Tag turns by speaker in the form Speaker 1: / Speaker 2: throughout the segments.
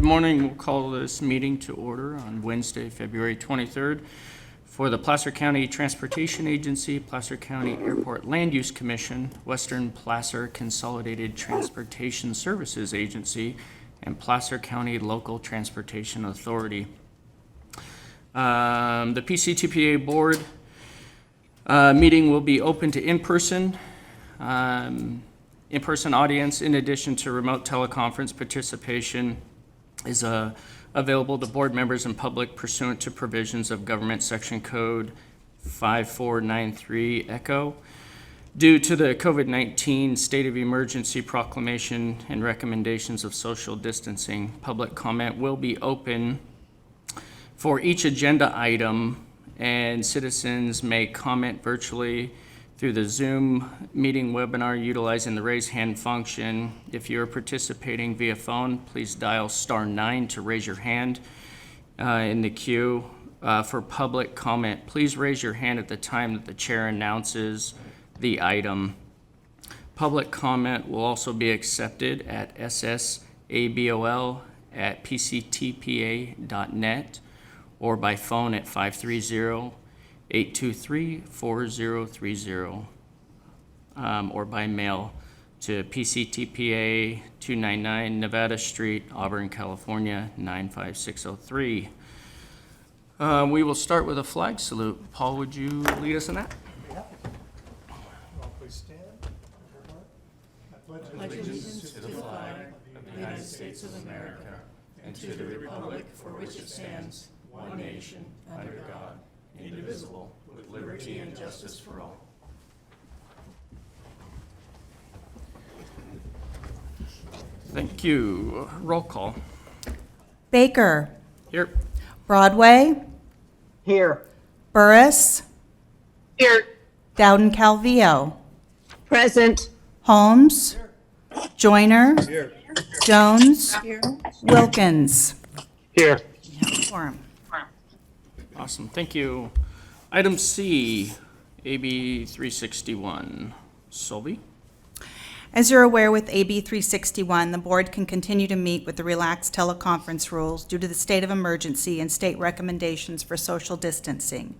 Speaker 1: Good morning. We'll call this meeting to order on Wednesday, February 23rd for the Placer County Transportation Agency, Placer County Airport Land Use Commission, Western Placer Consolidated Transportation Services Agency, and Placer County Local Transportation Authority. The PCTPA board meeting will be open to in-person audience, in addition to remote teleconference participation is available to board members and public pursuant to provisions of Government Section Code 5493 ECHO. Due to the COVID-19 state of emergency proclamation and recommendations of social distancing, public comment will be open for each agenda item, and citizens may comment virtually through the Zoom meeting webinar utilizing the raise hand function. If you're participating via phone, please dial *9 to raise your hand in the queue. For public comment, please raise your hand at the time that the chair announces the item. Public comment will also be accepted at ssabol@pctpa.net or by phone at 530-823-4030, or by mail to PCTPA 299 Nevada Street, Auburn, California 95603. We will start with a flag salute. Paul, would you lead us in that?
Speaker 2: Please stand. I pledge allegiance to the flag of the United States of America and to the republic for which it stands, one nation, under God, indivisible, with liberty and justice for all.
Speaker 1: Thank you. Roll call.
Speaker 3: Baker.
Speaker 1: Here.
Speaker 3: Broadway.
Speaker 4: Here.
Speaker 3: Burris.
Speaker 4: Here.
Speaker 3: Dowden Calvillo.
Speaker 4: Present.
Speaker 3: Holmes. Joyner.
Speaker 2: Here.
Speaker 3: Jones. Wilkins.
Speaker 4: Here.
Speaker 3: Quorum.
Speaker 1: Awesome. Thank you. Item C, AB 361. Solby?
Speaker 3: As you're aware, with AB 361, the board can continue to meet with the relaxed teleconference rules due to the state of emergency and state recommendations for social distancing.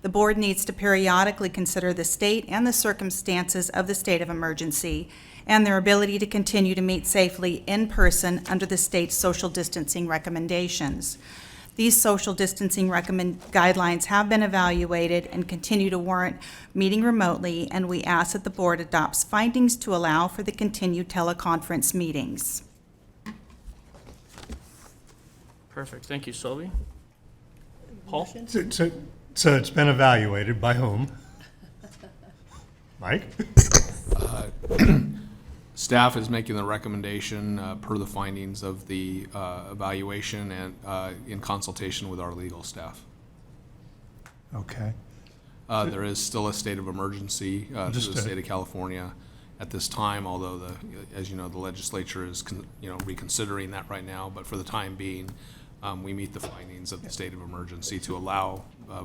Speaker 3: The board needs to periodically consider the state and the circumstances of the state of emergency and their ability to continue to meet safely in person under the state's social distancing recommendations. These social distancing guidelines have been evaluated and continue to warrant meeting remotely, and we ask that the board adopts findings to allow for the continued teleconference meetings.
Speaker 1: Perfect. Thank you, Solby. Paul?
Speaker 2: So it's been evaluated by whom? Mike?
Speaker 5: Staff is making the recommendation per the findings of the evaluation and in consultation with our legal staff.
Speaker 2: Okay.
Speaker 5: There is still a state of emergency through the state of California at this time, although as you know, the legislature is reconsidering that right now. But for the time being, we meet the findings of the state of emergency to allow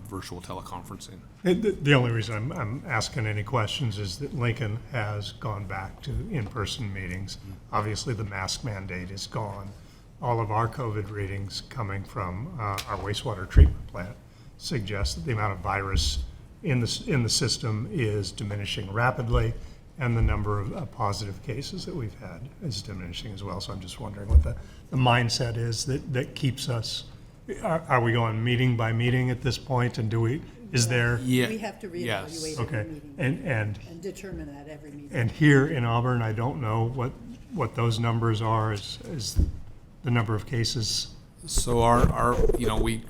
Speaker 5: virtual teleconferencing.
Speaker 2: The only reason I'm asking any questions is that Lincoln has gone back to in-person meetings. Obviously, the mask mandate is gone. All of our COVID readings coming from our wastewater treatment plant suggest that the amount of virus in the system is diminishing rapidly, and the number of positive cases that we've had is diminishing as well. So I'm just wondering what the mindset is that keeps us. Are we going meeting by meeting at this point, and is there?
Speaker 5: Yeah.
Speaker 6: We have to reevaluate
Speaker 2: Okay.
Speaker 6: every meeting
Speaker 2: And
Speaker 6: determine that every meeting.
Speaker 2: And here in Auburn, I don't know what those numbers are. Is the number of cases?
Speaker 5: So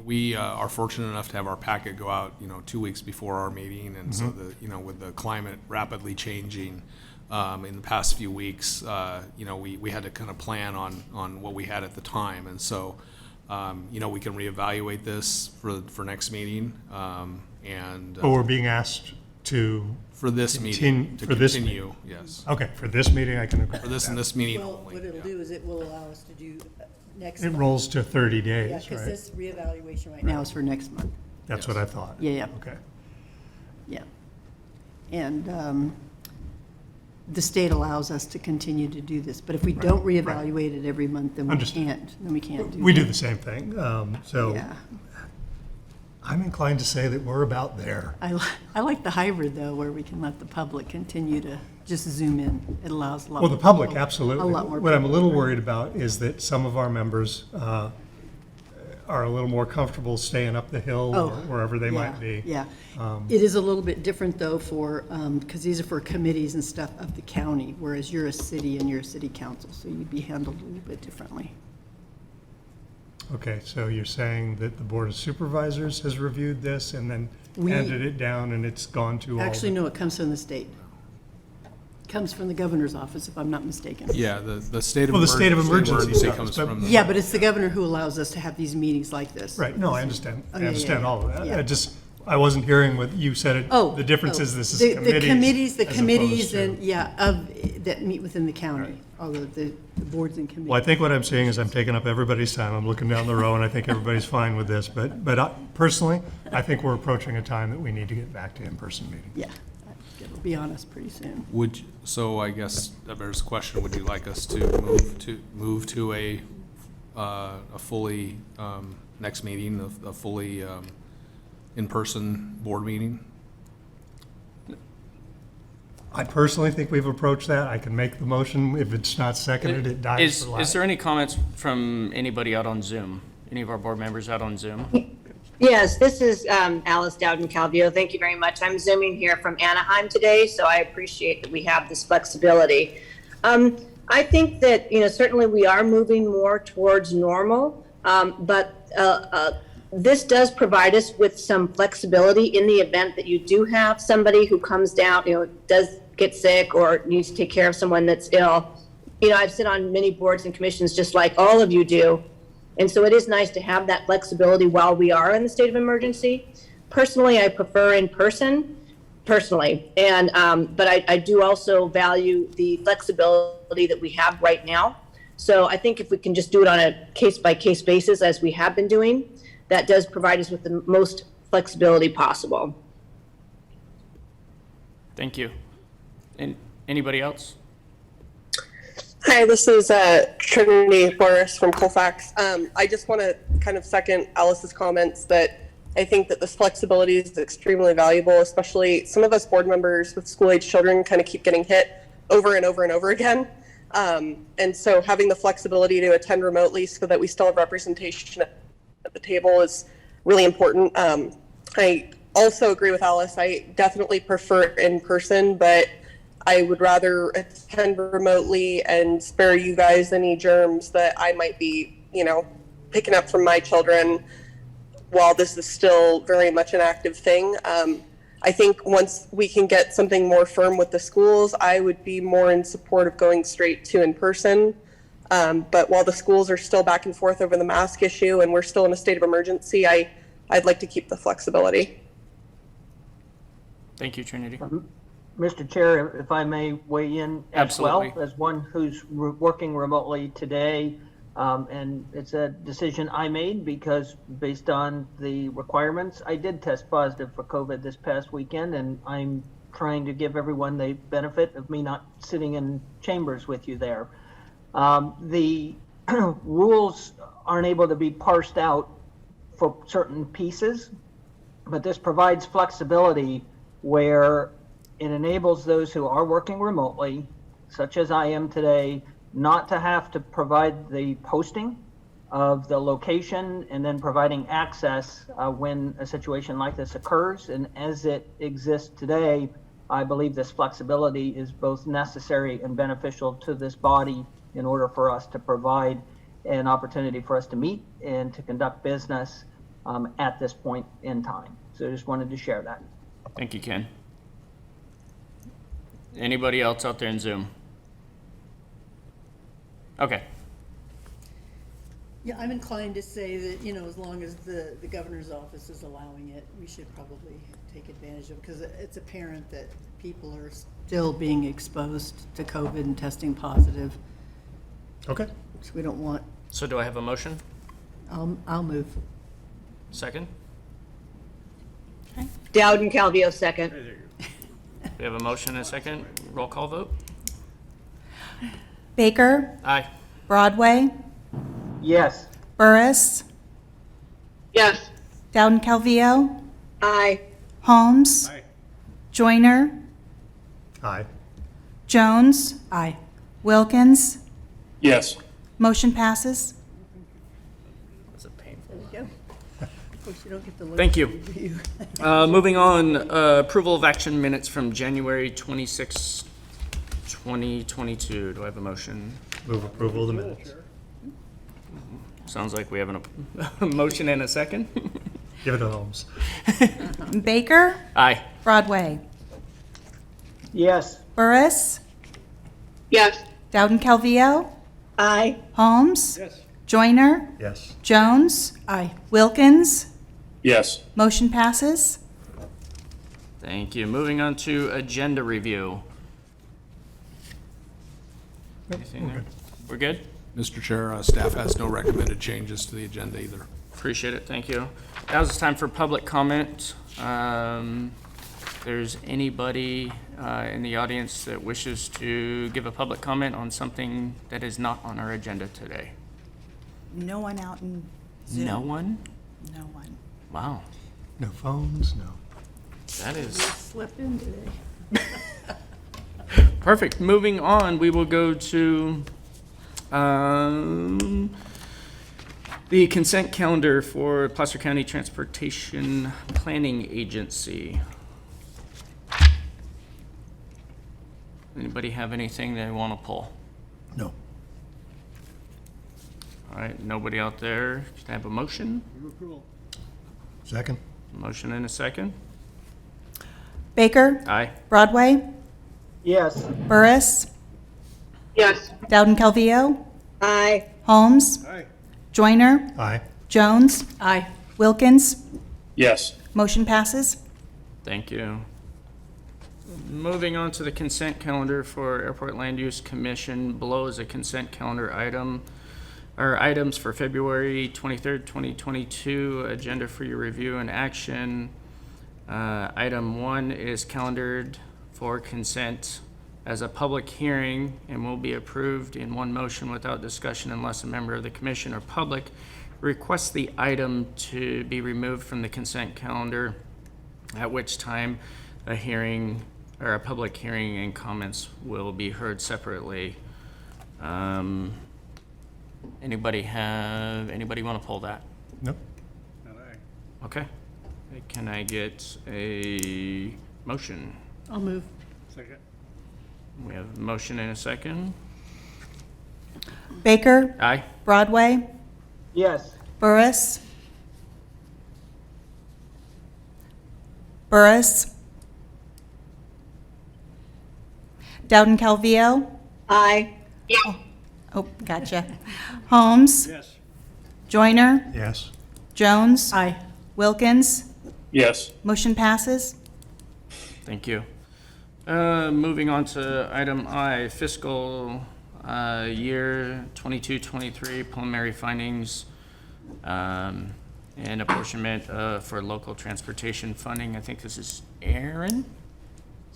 Speaker 5: we are fortunate enough to have our packet go out 2 weeks before our meeting, and so with the climate rapidly changing in the past few weeks, we had to kind of plan on what we had at the time, and so we can reevaluate this for next meeting, and
Speaker 2: But we're being asked to
Speaker 5: for this meeting to continue. Yes.
Speaker 2: Okay, for this meeting I can agree.
Speaker 5: For this and this meeting
Speaker 6: Well,
Speaker 5: only.
Speaker 6: what it'll do is it will allow us to do next
Speaker 2: It
Speaker 6: month.
Speaker 2: rolls to 30
Speaker 6: Yeah,
Speaker 2: days,
Speaker 6: because
Speaker 2: right?
Speaker 6: this reevaluation right now is for next month.
Speaker 2: That's what I thought.
Speaker 6: Yeah.
Speaker 2: Okay.
Speaker 6: Yeah. And the state allows us to continue to do this. But if we don't reevaluate it every month, then we
Speaker 2: Understood.
Speaker 6: can't, do
Speaker 2: We do
Speaker 6: that.
Speaker 2: the same thing. So
Speaker 6: Yeah.
Speaker 2: I'm inclined to say that we're about there.
Speaker 6: I like the hybrid, though, where we can let the public continue to just zoom in. It allows a lot
Speaker 2: Well,
Speaker 6: more
Speaker 2: the public,
Speaker 6: people-
Speaker 2: absolutely.
Speaker 6: A lot more
Speaker 2: What I'm a
Speaker 6: people.
Speaker 2: little worried about is that some of our members are a little more comfortable staying up the hill or
Speaker 6: Oh,
Speaker 2: wherever they
Speaker 6: yeah,
Speaker 2: might be.
Speaker 6: Yeah. It is a little bit different, though, for, because these are for committees and stuff of the county, whereas you're a city and you're a city council, so you'd be handled a little bit differently.
Speaker 2: Okay, so you're saying that the Board of Supervisors has reviewed this and then handed it down and it's gone to all?
Speaker 6: Actually, no, it comes from the state. It comes from the governor's office, if I'm not mistaken.
Speaker 5: Yeah, the state of
Speaker 2: Well, the state of emergency stuff,
Speaker 5: comes
Speaker 2: but-
Speaker 5: from the.
Speaker 6: Yeah, but it's the governor who allows us to have these meetings like this.
Speaker 2: Right, no, I understand.
Speaker 6: Oh,
Speaker 2: I
Speaker 6: yeah, yeah,
Speaker 2: understand
Speaker 6: yeah.
Speaker 2: all of that.
Speaker 6: Yeah.
Speaker 2: I wasn't hearing what you said.
Speaker 6: Oh.
Speaker 2: The difference
Speaker 6: oh,
Speaker 2: is this is
Speaker 6: the
Speaker 2: committees.
Speaker 6: The
Speaker 2: as
Speaker 6: committees
Speaker 2: opposed to-
Speaker 6: and, yeah, that meet within the county, although the boards and committees.
Speaker 2: Well, I think what I'm seeing is I'm taking up everybody's time. I'm looking down the row, and I think everybody's fine with this. But personally, I think we're approaching a time that we need to get back to in-person meetings.
Speaker 6: Yeah, it'll be on us pretty soon.
Speaker 5: So I guess there's a question, would you like us to move to a fully, next meeting, a fully in-person board meeting?
Speaker 2: I personally think we've approached that. I can make the motion. If it's not seconded, it dies for lack.
Speaker 1: Is there any comments from anybody out on Zoom? Any of our board members out on Zoom?
Speaker 4: Yes, this is Alice Dowden-Calvio. Thank you very much. I'm Zooming here from Anaheim today, so I appreciate that we have this flexibility. I think that, certainly we are moving more towards normal, but this does provide us with some flexibility in the event that you do have somebody who comes down, does get sick or needs to take care of someone that's ill. I've sit on many boards and commissions just like all of you do. And so it is nice to have that flexibility while we are in the state of emergency. Personally, I prefer in person, personally. And, but I do also value the flexibility that we have right now. So I think if we can just do it on a case-by-case basis, as we have been doing, that does provide us with the most flexibility possible.
Speaker 1: Thank you. And anybody else?
Speaker 7: Hi, this is Trinity Boris from Colfax. I just want to kind of second Alice's comments that I think that this flexibility is extremely valuable, especially some of us board members with school-age children kind of keep getting hit over and over and over again. And so having the flexibility to attend remotely so that we still have representation at the table is really important. I also agree with Alice. I definitely prefer in person, but I would rather attend remotely and spare you guys any germs that I might be, picking up from my children while this is still very much an active thing. I think once we can get something more firm with the schools, I would be more in support of going straight to in person. But while the schools are still back and forth over the mask issue and we're still in a state of emergency, I'd like to keep the flexibility.
Speaker 1: Thank you, Trinity.
Speaker 8: Mr. Chair, if I may weigh in as well,
Speaker 1: Absolutely.
Speaker 8: as one who's working remotely today, and it's a decision I made because based on the requirements, I did test positive for COVID this past weekend, and I'm trying to give everyone the benefit of me not sitting in chambers with you there. The rules aren't able to be parsed out for certain pieces, but this provides flexibility where it enables those who are working remotely, such as I am today, not to have to provide the posting of the location and then providing access when a situation like this occurs. And as it exists today, I believe this flexibility is both necessary and beneficial to this body in order for us to provide an opportunity for us to meet and to conduct business at this point in time. So I just wanted to share that.
Speaker 1: Thank you, Ken. Anybody else out there in Zoom? Okay.
Speaker 6: Yeah, I'm inclined to say that, as long as the governor's office is allowing it, we should probably take advantage of it, because it's apparent that people are still being exposed to COVID and testing positive,
Speaker 2: Okay.
Speaker 6: which we don't want.
Speaker 1: So do I have a motion?
Speaker 6: I'll move.
Speaker 1: Second?
Speaker 4: Dowden-Calvio, second.
Speaker 1: We have a motion and a second. Roll call vote?
Speaker 3: Baker,
Speaker 1: Aye.
Speaker 3: Broadway,
Speaker 8: Yes.
Speaker 3: Burris,
Speaker 4: Yes.
Speaker 3: Dowden Calvillo,
Speaker 4: Aye.
Speaker 3: Holmes, Joyner,
Speaker 2: Aye.
Speaker 3: Jones,
Speaker 6: Aye.
Speaker 3: Wilkins.
Speaker 9: Yes.
Speaker 3: Motion passes.
Speaker 1: Was it painful?
Speaker 6: There you go. Of course, you don't get to look.
Speaker 1: Thank you.
Speaker 6: Review.
Speaker 1: Moving on, approval of action minutes from January 26, 2022. Do I have a motion?
Speaker 2: Move approval of the minutes.
Speaker 1: Sounds like we have a motion and a second.
Speaker 2: Give it to Holmes.
Speaker 3: Baker,
Speaker 1: Aye.
Speaker 3: Broadway,
Speaker 8: Yes.
Speaker 3: Burris,
Speaker 4: Yes.
Speaker 3: Dowden Calvillo,
Speaker 4: Aye.
Speaker 3: Holmes, Joyner,
Speaker 2: Yes.
Speaker 3: Jones,
Speaker 6: Aye.
Speaker 3: Wilkins.
Speaker 9: Yes.
Speaker 3: Motion passes.
Speaker 1: Thank you. Moving on to agenda review. Anything there? We're good?
Speaker 5: Mr. Chair, staff has no recommended changes to the agenda either.
Speaker 1: Appreciate it. Thank you. Now it's time for public comment. If there's anybody in the audience that wishes to give a public comment on something that is not on our agenda today.
Speaker 3: No one out in Zoom.
Speaker 1: No one?
Speaker 3: No one.
Speaker 1: Wow.
Speaker 2: No phones, no.
Speaker 1: That is
Speaker 6: Slept in today.
Speaker 1: perfect. Moving on, we will go to the consent calendar for Placer County Transportation Planning Agency. Anybody have anything they want to pull?
Speaker 2: No.
Speaker 1: All right, nobody out there. Can I have a motion?
Speaker 2: Second?
Speaker 1: Motion and a second.
Speaker 3: Baker,
Speaker 1: Aye.
Speaker 3: Broadway,
Speaker 8: Yes.
Speaker 3: Burris,
Speaker 4: Yes.
Speaker 3: Dowden Calvillo,
Speaker 4: Aye.
Speaker 3: Holmes, Joyner,
Speaker 2: Aye.
Speaker 3: Jones,
Speaker 6: Aye.
Speaker 3: Wilkins.
Speaker 9: Yes.
Speaker 3: Motion passes.
Speaker 1: Thank you. Moving on to the consent calendar for Airport Land Use Commission. Below is a consent calendar item, or items for February 23rd, 2022, agenda for your review and action. Item 1 is calendared for consent as a public hearing and will be approved in one motion without discussion unless a member of the commission or public requests the item to be removed from the consent calendar, at which time a hearing or a public hearing and comments will be heard separately. Anybody want to pull that?
Speaker 2: No.
Speaker 1: Okay. Can I get a motion?
Speaker 6: I'll move.
Speaker 1: We have a motion and a second.
Speaker 3: Baker,
Speaker 1: Aye.
Speaker 3: Broadway,
Speaker 8: Yes.
Speaker 3: Burris, Dowden Calvillo.
Speaker 4: Aye.
Speaker 3: Oh, gotcha. Holmes. Joyner,
Speaker 2: Yes.
Speaker 3: Jones,
Speaker 6: Aye.
Speaker 3: Wilkins.
Speaker 9: Yes.
Speaker 3: Motion passes.
Speaker 1: Thank you. Moving on to item I, fiscal year 22-23 preliminary findings and apportionment for local transportation funding. I think this is Aaron.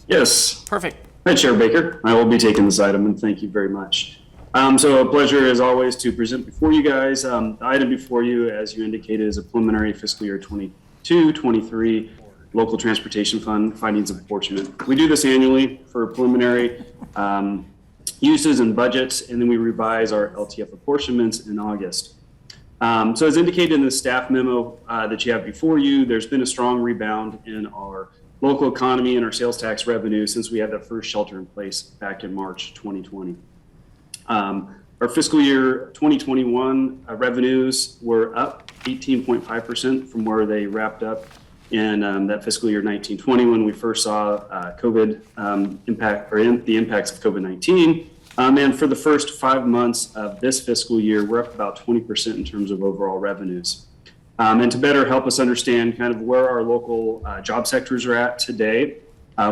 Speaker 10: Yes.
Speaker 1: Perfect.
Speaker 10: Hi, Chair Baker. I will be taking this item, and thank you very much. So a pleasure, as always, to present before you guys. The item before you, as you indicated, is a preliminary fiscal year 22-23 local transportation fund findings of apportionment. We do this annually for preliminary uses and budgets, and then we revise our LTF apportionments in August. So as indicated in the staff memo that you have before you, there's been a strong rebound in our local economy and our sales tax revenue since we had that first shelter in place back in March 2020. Our fiscal year 2021 revenues were up 18.5% from where they wrapped up in that fiscal year 19-20 when we first saw COVID impact, or the impacts of COVID-19. And for the first 5 months of this fiscal year, we're up about 20% in terms of overall revenues. And to better help us understand kind of where our local job sectors are at today,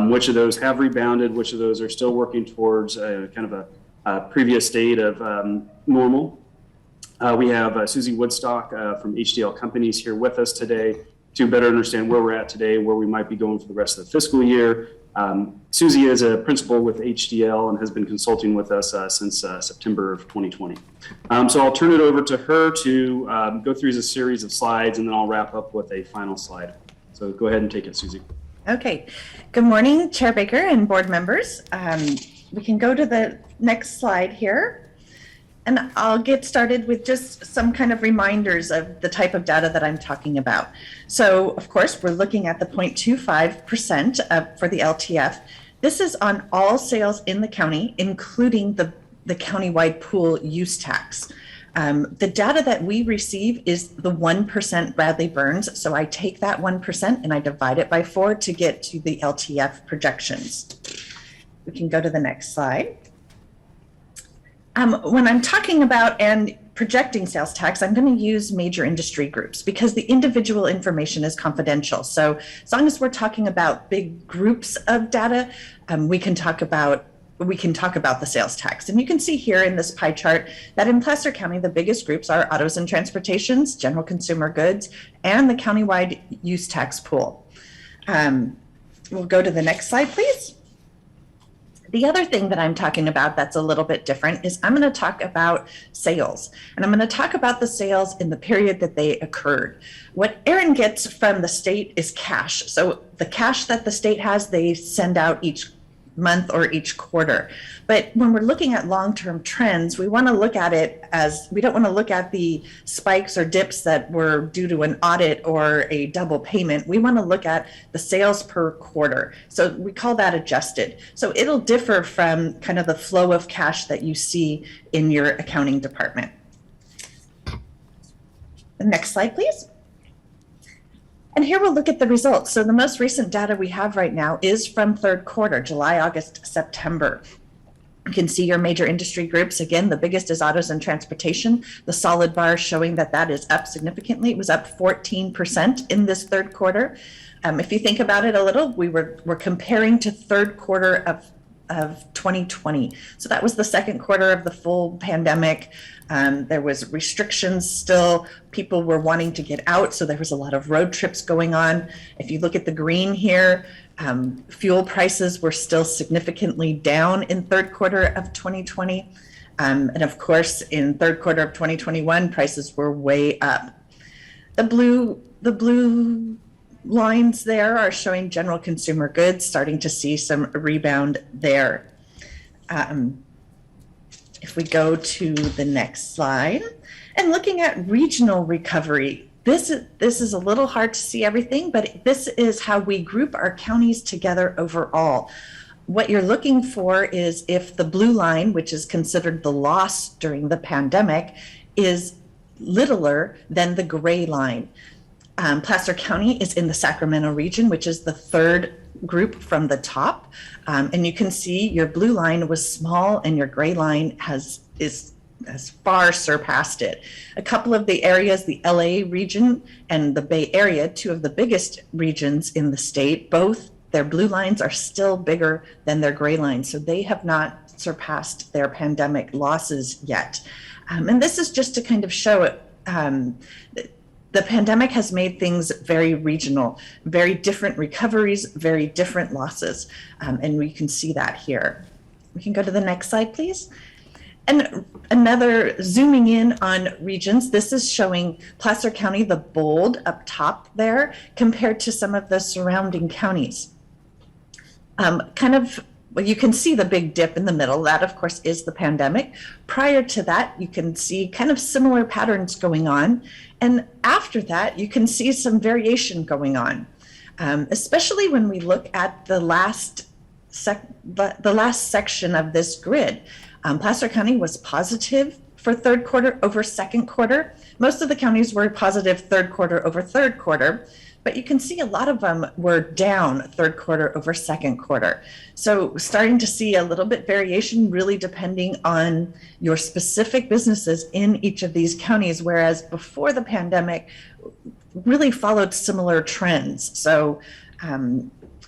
Speaker 10: which of those have rebounded, which of those are still working towards kind of a previous state of normal. We have Susie Woodstock from HDL Companies here with us today to better understand where we're at today, where we might be going for the rest of the fiscal year, Susie is a principal with HDL and has been consulting with us since September of 2020. So I'll turn it over to her to go through a series of slides, and then I'll wrap up with a final slide. So go ahead and take it, Susie.
Speaker 11: Okay. Good morning, Chair Baker and board members. We can go to the next slide here. And I'll get started with just some kind of reminders of the type of data that I'm talking about. So, of course, we're looking at the 0.25% for the LTF. This is on all sales in the county, including the countywide pool use tax. The data that we receive is the 1% Bradley Burns. So I take that 1% and I divide it by 4 to get to the LTF projections. We can go to the next slide. When I'm talking about and projecting sales tax, I'm going to use major industry groups because the individual information is confidential. So as long as we're talking about big groups of data, we can talk about the sales tax. And you can see here in this pie chart that in Placer County, the biggest groups are autos and transportations, general consumer goods, and the countywide use tax pool. We'll go to the next slide, please. The other thing that I'm talking about that's a little bit different is I'm going to talk about sales, and I'm going to talk about the sales in the period that they occurred. What Aaron gets from the state is cash. So the cash that the state has, they send out each month or each quarter. But when we're looking at long-term trends, we want to look at it as, we don't want to look at the spikes or dips that were due to an audit or a double payment. We want to look at the sales per quarter. So we call that adjusted. So it'll differ from kind of the flow of cash that you see in your accounting department. The next slide, please. And here we'll look at the results. So the most recent data we have right now is from third quarter, July, August, September. You can see your major industry groups. Again, the biggest is autos and transportation. The solid bar showing that that is up significantly. It was up 14% in this third quarter. If you think about it a little, we're comparing to third quarter of 2020. So that was the second quarter of the full pandemic. There was restrictions still. People were wanting to get out, so there was a lot of road trips going on. If you look at the green here, fuel prices were still significantly down in third quarter of 2020. And of course, in third quarter of 2021, prices were way up. The blue lines there are showing general consumer goods, starting to see some rebound there. If we go to the next slide, and looking at regional recovery, this is a little hard to see everything, but this is how we group our counties together overall. What you're looking for is if the blue line, which is considered the loss during the pandemic, is littler than the gray line. Placer County is in the Sacramento region, which is the third group from the top. And you can see your blue line was small and your gray line has far surpassed it. A couple of the areas, the LA region and the Bay Area, two of the biggest regions in the state, both their blue lines are still bigger than their gray lines. So they have not surpassed their pandemic losses yet. And this is just to kind of show it. The pandemic has made things very regional, very different recoveries, very different losses. And we can see that here. We can go to the next slide, please. And another zooming in on regions, this is showing Placer County, the bold up top there, compared to some of the surrounding counties. Well, you can see the big dip in the middle. That, of course, is the pandemic. Prior to that, you can see kind of similar patterns going on. And after that, you can see some variation going on, especially when we look at the last section of this grid. Placer County was positive for third quarter over second quarter. Most of the counties were positive third quarter over third quarter. But you can see a lot of them were down third quarter over second quarter. So starting to see a little bit variation really depending on your specific businesses in each of these counties, whereas before the pandemic really followed similar trends. So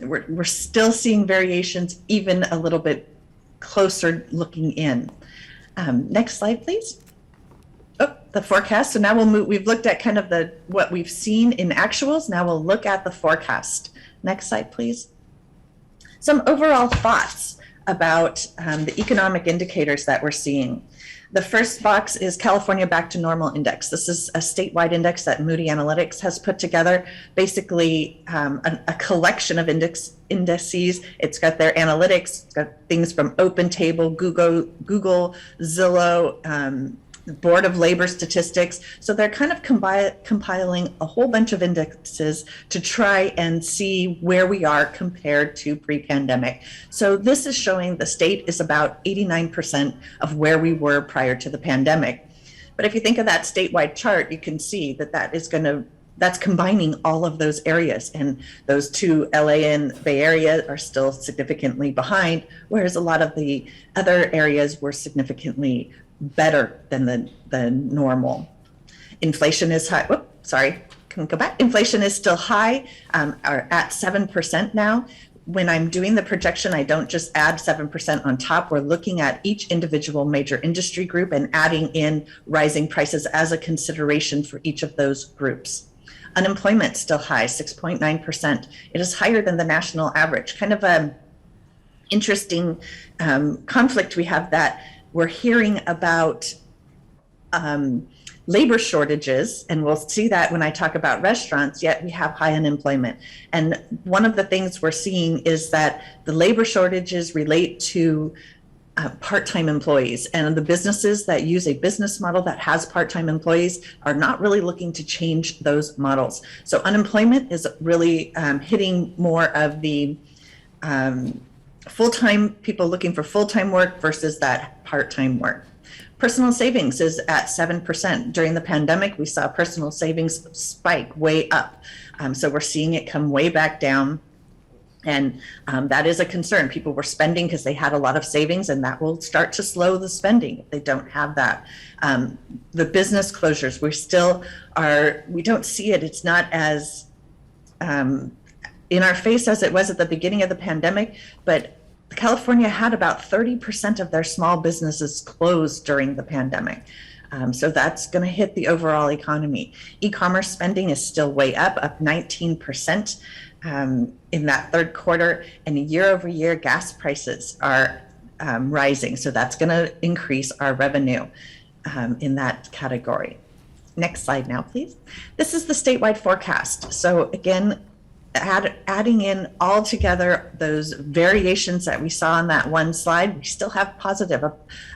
Speaker 11: we're still seeing variations even a little bit closer looking in. Next slide, please. Oh, the forecast. So now we'll move. We've looked at kind of what we've seen in actuals. Now we'll look at the forecast. Next slide, please. Some overall thoughts about the economic indicators that we're seeing. The first box is California Back to Normal Index. This is a statewide index that Moody Analytics has put together, basically a collection of indices. It's got their analytics, it's got things from OpenTable, Google, Zillow, Board of Labor Statistics. So they're kind of compiling a whole bunch of indexes to try and see where we are compared to pre-pandemic. So this is showing the state is about 89% of where we were prior to the pandemic. But if you think of that statewide chart, you can see that that's combining all of those areas, and those two, LA and Bay Area, are still significantly behind, whereas a lot of the other areas were significantly better than the normal. Inflation is high. Whoops, sorry, can we go back? Inflation is still high, are at 7% now. When I'm doing the projection, I don't just add 7% on top. We're looking at each individual major industry group and adding in rising prices as a consideration for each of those groups. Unemployment still high, 6.9%. It is higher than the national average. Kind of a interesting conflict we have, that we're hearing about labor shortages, and we'll see that when I talk about restaurants, yet we have high unemployment. And one of the things we're seeing is that the labor shortages relate to part-time employees, and the businesses that use a business model that has part-time employees are not really looking to change those models. So unemployment is really hitting more of the full-time people looking for full-time work versus that part-time work. Personal savings is at 7%. During the pandemic, we saw personal savings spike way up. So we're seeing it come way back down. And that is a concern. People were spending because they had a lot of savings, and that will start to slow the spending if they don't have that. The business closures, we don't see it. It's not as in our face as it was at the beginning of the pandemic, but California had about 30% of their small businesses closed during the pandemic. So that's going to hit the overall economy. E-commerce spending is still way up 19% in that third quarter, and year over year gas prices are rising. So that's going to increase our revenue in that category. Next slide now, please. This is the statewide forecast. So again, adding in all together those variations that we saw on that one slide, we still have positive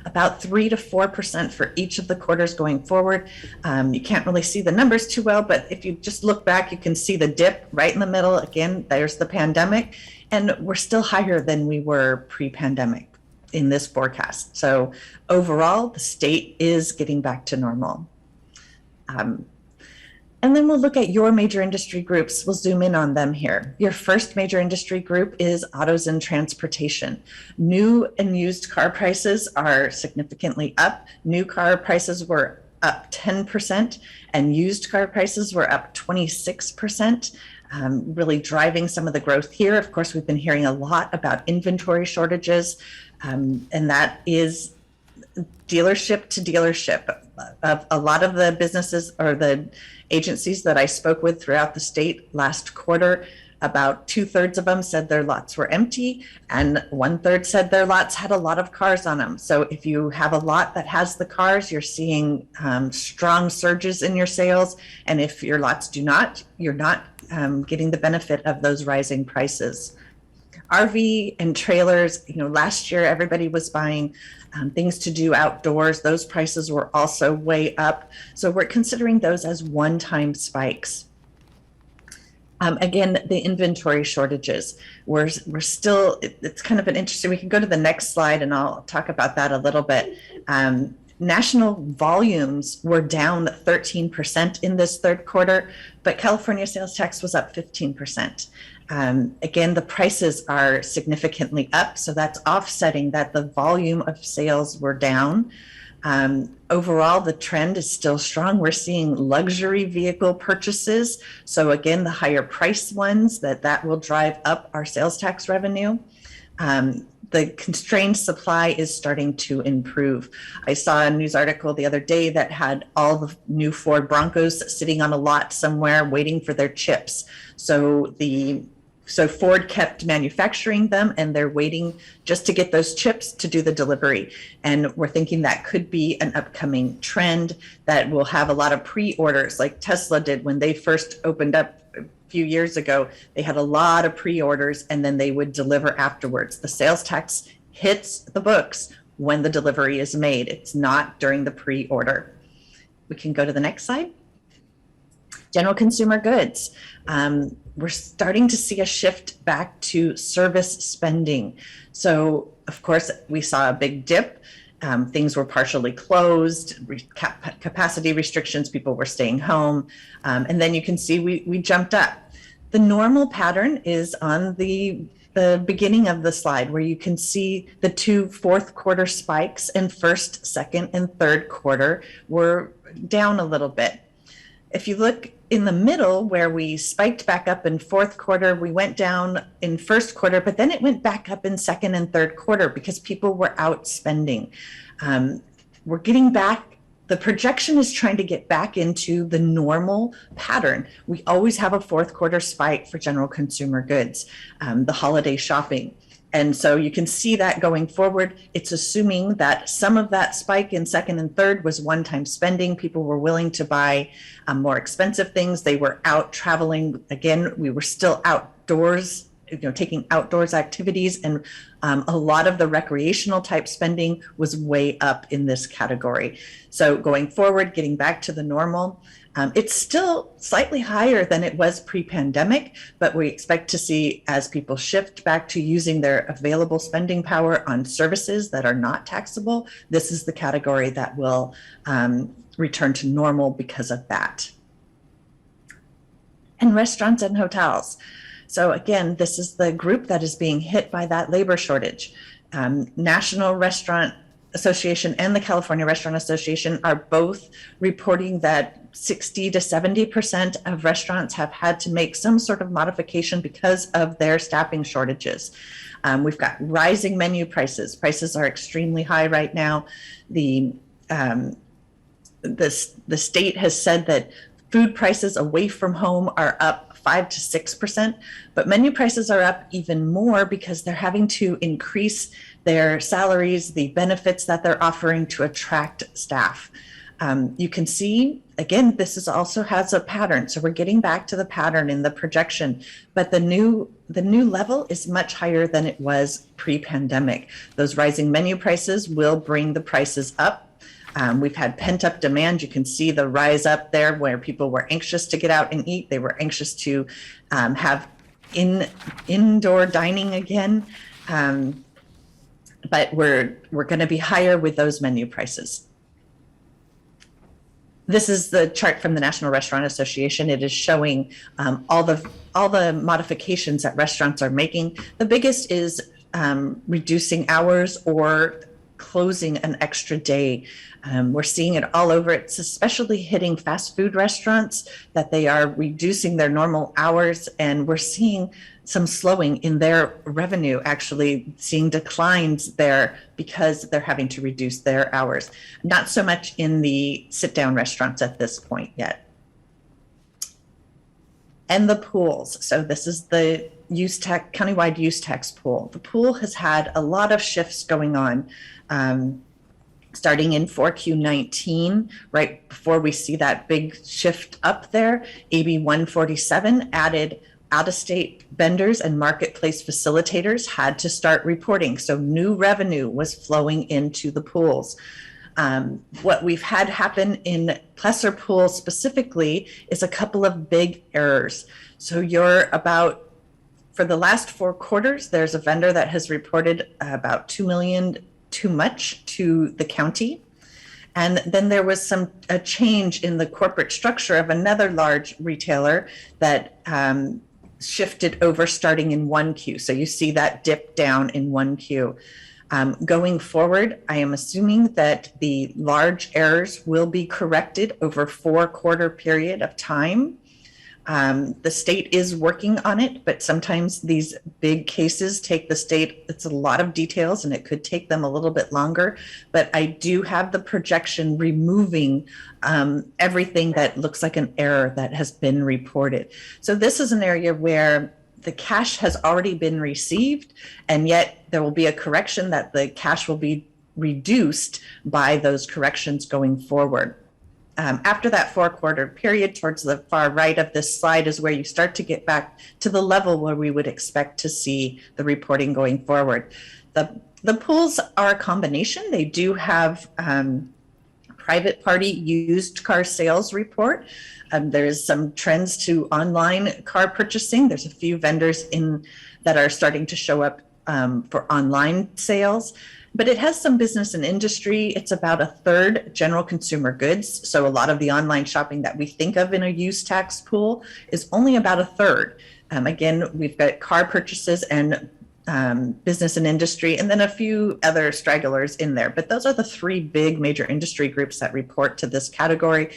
Speaker 11: about 3 to 4% for each of the quarters going forward. You can't really see the numbers too well, but if you just look back, you can see the dip right in the middle. Again, there's the pandemic, and we're still higher than we were pre-pandemic in this forecast. So overall, the state is getting back to normal. And then we'll look at your major industry groups. We'll zoom in on them here. Your first major industry group is autos and transportation. New and used car prices are significantly up. New car prices were up 10%, and used car prices were up 26%, really driving some of the growth here. Of course, we've been hearing a lot about inventory shortages, and that is dealership to dealership. A lot of the businesses or the agencies that I spoke with throughout the state last quarter, about 2/3 of them said their lots were empty, and 1/3 said their lots had a lot of cars on them. So if you have a lot that has the cars, you're seeing strong surges in your sales. And if your lots do not, you're not getting the benefit of those rising prices. RV and trailers, last year everybody was buying things to do outdoors. Those prices were also way up. So we're considering those as one-time spikes. Again, the inventory shortages, we're still, it's kind of an interesting, we can go to the next slide and I'll talk about that a little bit. National volumes were down 13% in this third quarter, but California sales tax was up 15%. Again, the prices are significantly up, so that's offsetting that the volume of sales were down. Overall, the trend is still strong. We're seeing luxury vehicle purchases. So again, the higher price ones, that will drive up our sales tax revenue. The constrained supply is starting to improve. I saw a news article the other day that had all the new Ford Broncos sitting on a lot somewhere waiting for their chips. So the So Ford kept manufacturing them, and they're waiting just to get those chips to do the delivery. And we're thinking that could be an upcoming trend that will have a lot of pre-orders like Tesla did when they first opened up a few years ago. They had a lot of pre-orders, and then they would deliver afterwards. The sales tax hits the books when the delivery is made. It's not during the pre-order. We can go to the next slide. General consumer goods. We're starting to see a shift back to service spending. So, of course, we saw a big dip. Things were partially closed, capacity restrictions, people were staying home. And then you can see we jumped up. The normal pattern is on the beginning of the slide, where you can see the two fourth quarter spikes, and first, second, and third quarter were down a little bit. If you look in the middle, where we spiked back up in fourth quarter, we went down in first quarter, but then it went back up in second and third quarter because people were out spending. We're getting back. The projection is trying to get back into the normal pattern. We always have a fourth quarter spike for general consumer goods, the holiday shopping. And so you can see that going forward. It's assuming that some of that spike in second and third was one-time spending. People were willing to buy more expensive things. They were out traveling. Again, we were still outdoors, taking outdoors activities, and a lot of the recreational type spending was way up in this category. So going forward, getting back to the normal, it's still slightly higher than it was pre-pandemic, but we expect to see, as people shift back to using their available spending power on services that are not taxable, this is the category that will return to normal because of that. And restaurants and hotels. So again, this is the group that is being hit by that labor shortage. National Restaurant Association and the California Restaurant Association are both reporting that 60 to 70% of restaurants have had to make some sort of modification because of their staffing shortages. We've got rising menu prices. Prices are extremely high right now. The state has said that food prices away from home are up 5 to 6%, but menu prices are up even more because they're having to increase their salaries, the benefits that they're offering to attract staff. You can see, again, this is also has a pattern. So we're getting back to the pattern in the projection, but the new level is much higher than it was pre-pandemic. Those rising menu prices will bring the prices up. We've had pent-up demand. You can see the rise up there where people were anxious to get out and eat. They were anxious to have indoor dining again. But we're going to be higher with those menu prices. This is the chart from the National Restaurant Association. It is showing all the modifications that restaurants are making. The biggest is reducing hours or closing an extra day. We're seeing it all over. It's especially hitting fast food restaurants, that they are reducing their normal hours, and we're seeing some slowing in their revenue, actually seeing declines there because they're having to reduce their hours. Not so much in the sit-down restaurants at this point yet. And the pools. So this is the countywide use tax pool. The pool has had a lot of shifts going on. Starting in 4Q19, right before we see that big shift up there, AB 147 added out-of-state vendors and marketplace facilitators had to start reporting. So new revenue was flowing into the pools. What we've had happen in Placer Pool specifically is a couple of big errors. So for the last 4 quarters, there's a vendor that has reported about $2 million too much to the county. And then there was a change in the corporate structure of another large retailer that shifted over starting in 1Q. So you see that dip down in 1Q. Going forward, I am assuming that the large errors will be corrected over 4-quarter period of time. The state is working on it, but sometimes these big cases take the state, it's a lot of details and it could take them a little bit longer, but I do have the projection removing everything that looks like an error that has been reported. So this is an area where the cash has already been received, and yet there will be a correction that the cash will be reduced by those corrections going forward. After that 4-quarter period, towards the far right of this slide is where you start to get back to the level where we would expect to see the reporting going forward. The pools are a combination. They do have private party used car sales report. There's some trends to online car purchasing. There's a few vendors that are starting to show up for online sales. But it has some business and industry. It's about a third general consumer goods. So a lot of the online shopping that we think of in a use tax pool is only about a third. Again, we've got car purchases and business and industry, and then a few other stragglers in there. But those are the 3 big major industry groups that report to this category.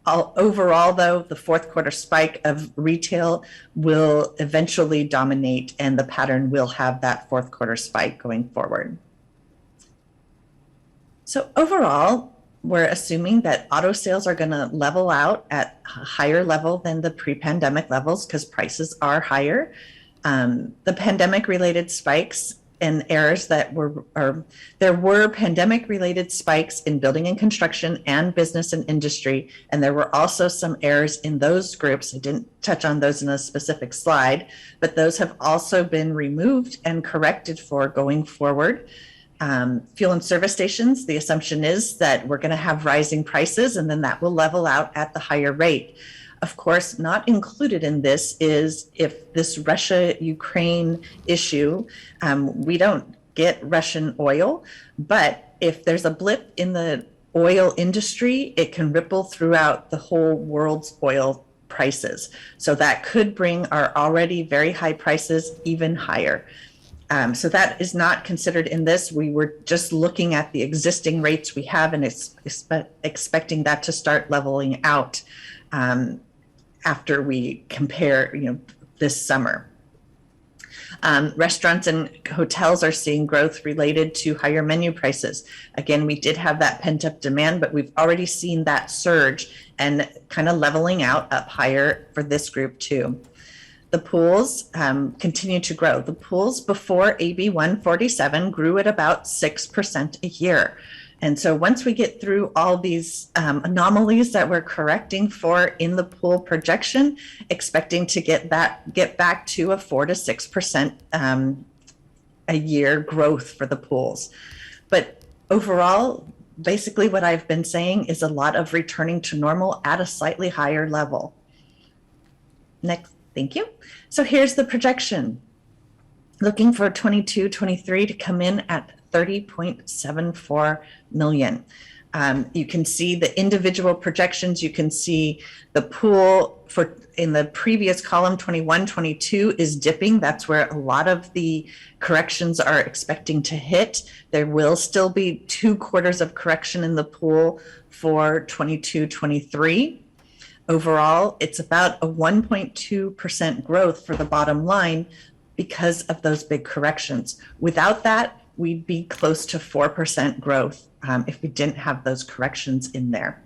Speaker 11: Overall, though, the 4th quarter spike of retail will eventually dominate, and the pattern will have that 4th quarter spike going forward. So overall, we're assuming that auto sales are going to level out at a higher level than the pre-pandemic levels because prices are higher. The pandemic-related spikes and errors there were pandemic-related spikes in building and construction and business and industry, and there were also some errors in those groups. I didn't touch on those in a specific slide, but those have also been removed and corrected for going forward. Fuel and service stations, the assumption is that we're going to have rising prices, and then that will level out at the higher rate. Of course, not included in this is if this Russia-Ukraine issue, we don't get Russian oil, but if there's a blip in the oil industry, it can ripple throughout the whole world's oil prices. So that could bring our already very high prices even higher. So that is not considered in this. We were just looking at the existing rates we have and expecting that to start leveling out after we compare, this summer. Restaurants and hotels are seeing growth related to higher menu prices. Again, we did have that pent-up demand, but we've already seen that surge and kind of leveling out up higher for this group too. The pools continue to grow. The pools before AB 147 grew at about 6% a year. And so once we get through all these anomalies that we're correcting for in the pool projection, expecting to get back to a 4 to 6% a year growth for the pools. But overall, basically what I've been saying is a lot of returning to normal at a slightly higher level. Next. Thank you. So here's the projection. Looking for 22-23 to come in at 30.74 million. You can see the individual projections. You can see the pool in the previous column, 21-22 is dipping. That's where a lot of the corrections are expecting to hit. There will still be 2 quarters of correction in the pool for 22-23. Overall, it's about a 1.2% growth for the bottom line because of those big corrections. Without that, we'd be close to 4% growth if we didn't have those corrections in there.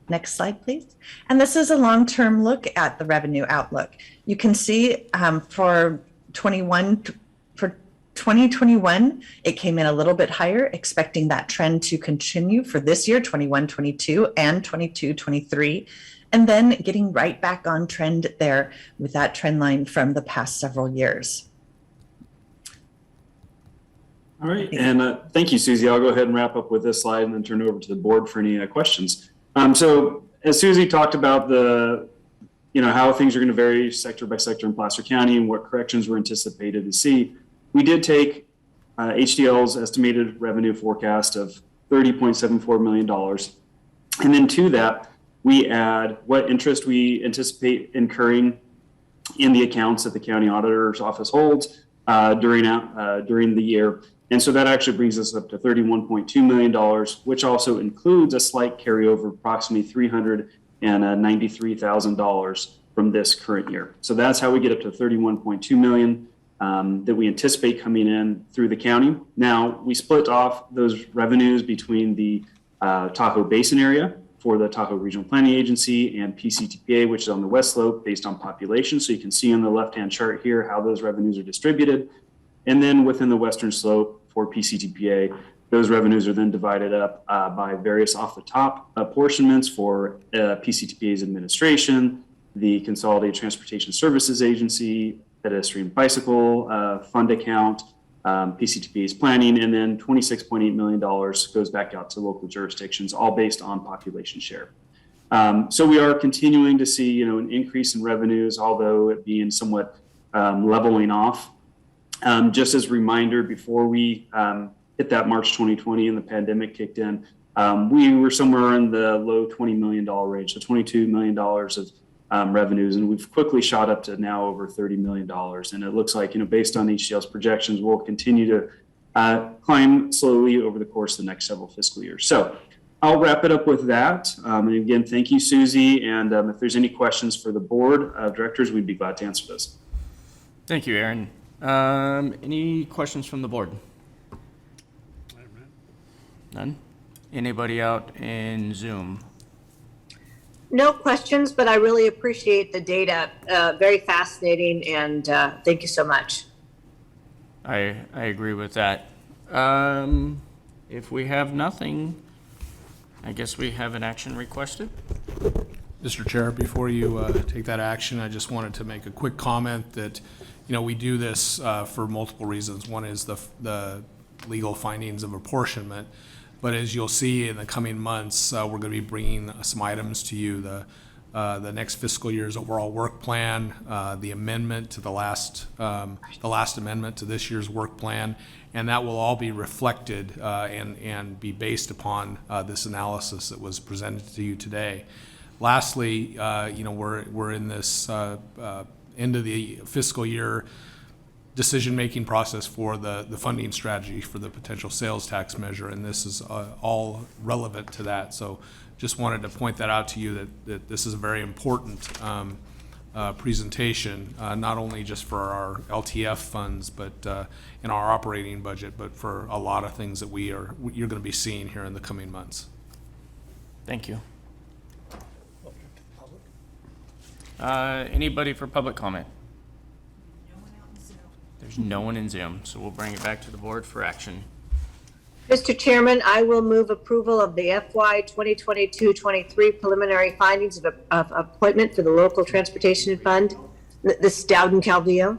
Speaker 11: Next slide, please. And this is a long-term look at the revenue outlook. You can see for 2021, it came in a little bit higher, expecting that trend to continue for this year, 21-22 and 22-23, and then getting right back on trend there with that trend line from the past several years.
Speaker 10: All right, and thank you, Susie. I'll go ahead and wrap up with this slide and then turn it over to the board for any questions. So as Susie talked about how things are going to vary sector by sector in Placer County and what corrections we're anticipated to see, we did take HDL's estimated revenue forecast of $30.74 million. And then to that, we add what interest we anticipate incurring in the accounts that the county auditor's office holds during the year. And so that actually brings us up to $31.2 million, which also includes a slight carryover of approximately $393,000 from this current year. So that's how we get up to $31.2 million that we anticipate coming in through the county. Now, we split off those revenues between the Tahoe Basin area for the Tahoe Regional Planning Agency, and Pctpa, which is on the west slope based on population. So you can see on the left-hand chart here how those revenues are distributed. And then within the western slope for Pctpa, those revenues are then divided up by various off-the-top apportionments for Pctpa's administration, the Consolidated Transportation Services Agency, pedestrian bicycle fund account, Pctpa's planning, and then $26.8 million goes back out to local jurisdictions, all based on population share. So we are continuing to see, an increase in revenues, although it being somewhat leveling off. Just as a reminder, before we hit that March 2020 and the pandemic kicked in, we were somewhere in the low $20 million range, so $22 million of revenues, and we've quickly shot up to now over $30 million. And it looks like, based on HCL's projections, we'll continue to climb slowly over the course of the next several fiscal years. So I'll wrap it up with that. And again, thank you, Susie. And if there's any questions for the board of directors, we'd be glad to answer those.
Speaker 1: Thank you, Aaron. Any questions from the board? None? Anybody out in Zoom?
Speaker 4: No questions, but I really appreciate the data. Very fascinating, and thank you so much.
Speaker 1: I agree with that. If we have nothing, I guess we have an action requested.
Speaker 5: Mr. Chair, before you take that action, I just wanted to make a quick comment that, we do this for multiple reasons. One is the legal findings of apportionment. But as you'll see in the coming months, we're going to be bringing some items to you. The next fiscal year's overall work plan, the amendment to the last amendment to this year's work plan, and that will all be reflected and be based upon this analysis that was presented to you today. Lastly, we're in this end of the fiscal year decision-making process for the funding strategy for the potential sales tax measure, and this is all relevant to that. So just wanted to point that out to you that this is a very important presentation, not only just for our LTF funds, but in our operating budget, but for a lot of things that you're going to be seeing here in the coming months.
Speaker 1: Thank you. Anybody for public comment? There's no one in Zoom, so we'll bring it back to the board for action.
Speaker 4: Mr. Chairman, I will move approval of the FY 2022-23 preliminary findings of appointment for the local transportation fund. This is Dowden Calvillo.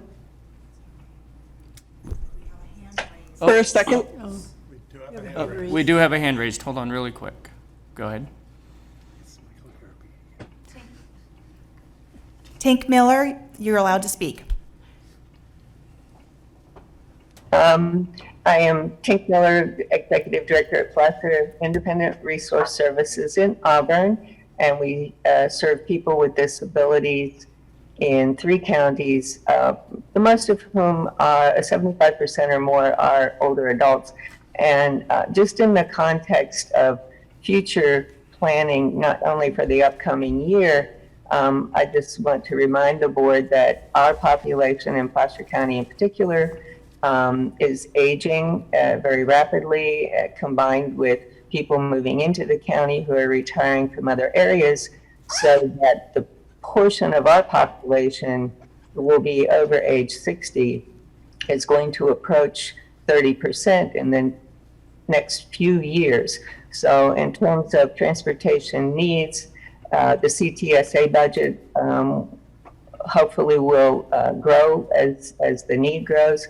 Speaker 7: For a second,
Speaker 1: We do have a hand raised. Hold on really quick. Go ahead.
Speaker 3: Tink Miller, you're allowed to speak.
Speaker 12: I am Tink Miller, Executive Director at Placer Independent Resource Services in Auburn, and we serve people with disabilities in 3 counties, the most of whom are 75% or more are older adults. And just in the context of future planning, not only for the upcoming year, I just want to remind the board that our population in Placer County in particular is aging very rapidly, combined with people moving into the county who are retiring from other areas, so that the portion of our population who will be over age 60 is going to approach 30% in the next few years. So in terms of transportation needs, the CTSA budget hopefully will grow as the need grows.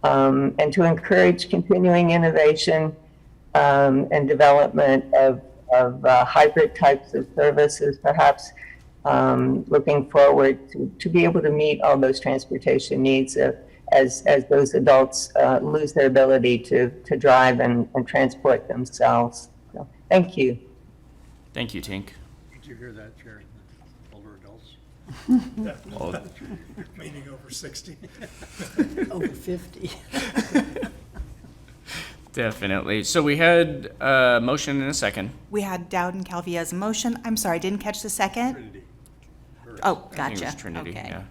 Speaker 12: And to encourage continuing innovation and development of hybrid types of services, perhaps looking forward to be able to meet all those transportation needs as those adults lose their ability to drive and transport themselves. So, thank you.
Speaker 1: Thank you, Tink.
Speaker 13: Did you hear that, Jared? Older adults?
Speaker 2: Meaning over 60.
Speaker 6: Over 50.
Speaker 1: Definitely. So we had a motion and a second.
Speaker 3: We had Dowden Calvillo's motion. I'm sorry, I didn't catch the second.
Speaker 13: Trinity.
Speaker 3: Oh,
Speaker 1: I think it
Speaker 3: gotcha.
Speaker 1: was Trinity,
Speaker 3: Okay.
Speaker 1: yeah.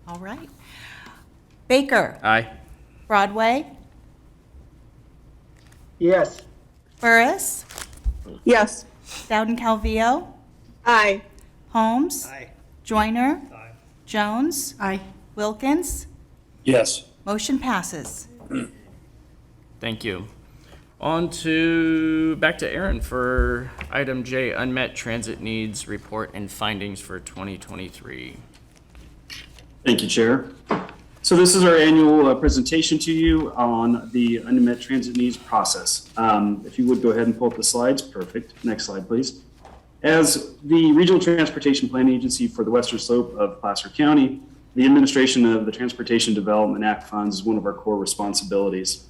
Speaker 3: All right. Baker,
Speaker 1: Aye.
Speaker 3: Broadway,
Speaker 8: Yes.
Speaker 3: Burris,
Speaker 7: yes.
Speaker 3: Dowden Calvillo,
Speaker 4: Aye.
Speaker 3: Holmes,
Speaker 13: Aye.
Speaker 3: Joyner, Jones,
Speaker 6: Aye.
Speaker 3: Wilkins.
Speaker 9: Yes.
Speaker 3: Motion passes.
Speaker 1: Thank you. Back to Aaron for item J, Unmet Transit Needs Report and Findings for 2023.
Speaker 10: Thank you, Chair. So this is our annual presentation to you on the unmet transit needs process. If you would go ahead and pull up the slides, perfect. Next slide, please. As the Regional Transportation Planning Agency for the Western Slope of Placer County, the administration of the Transportation Development Act funds is one of our core responsibilities.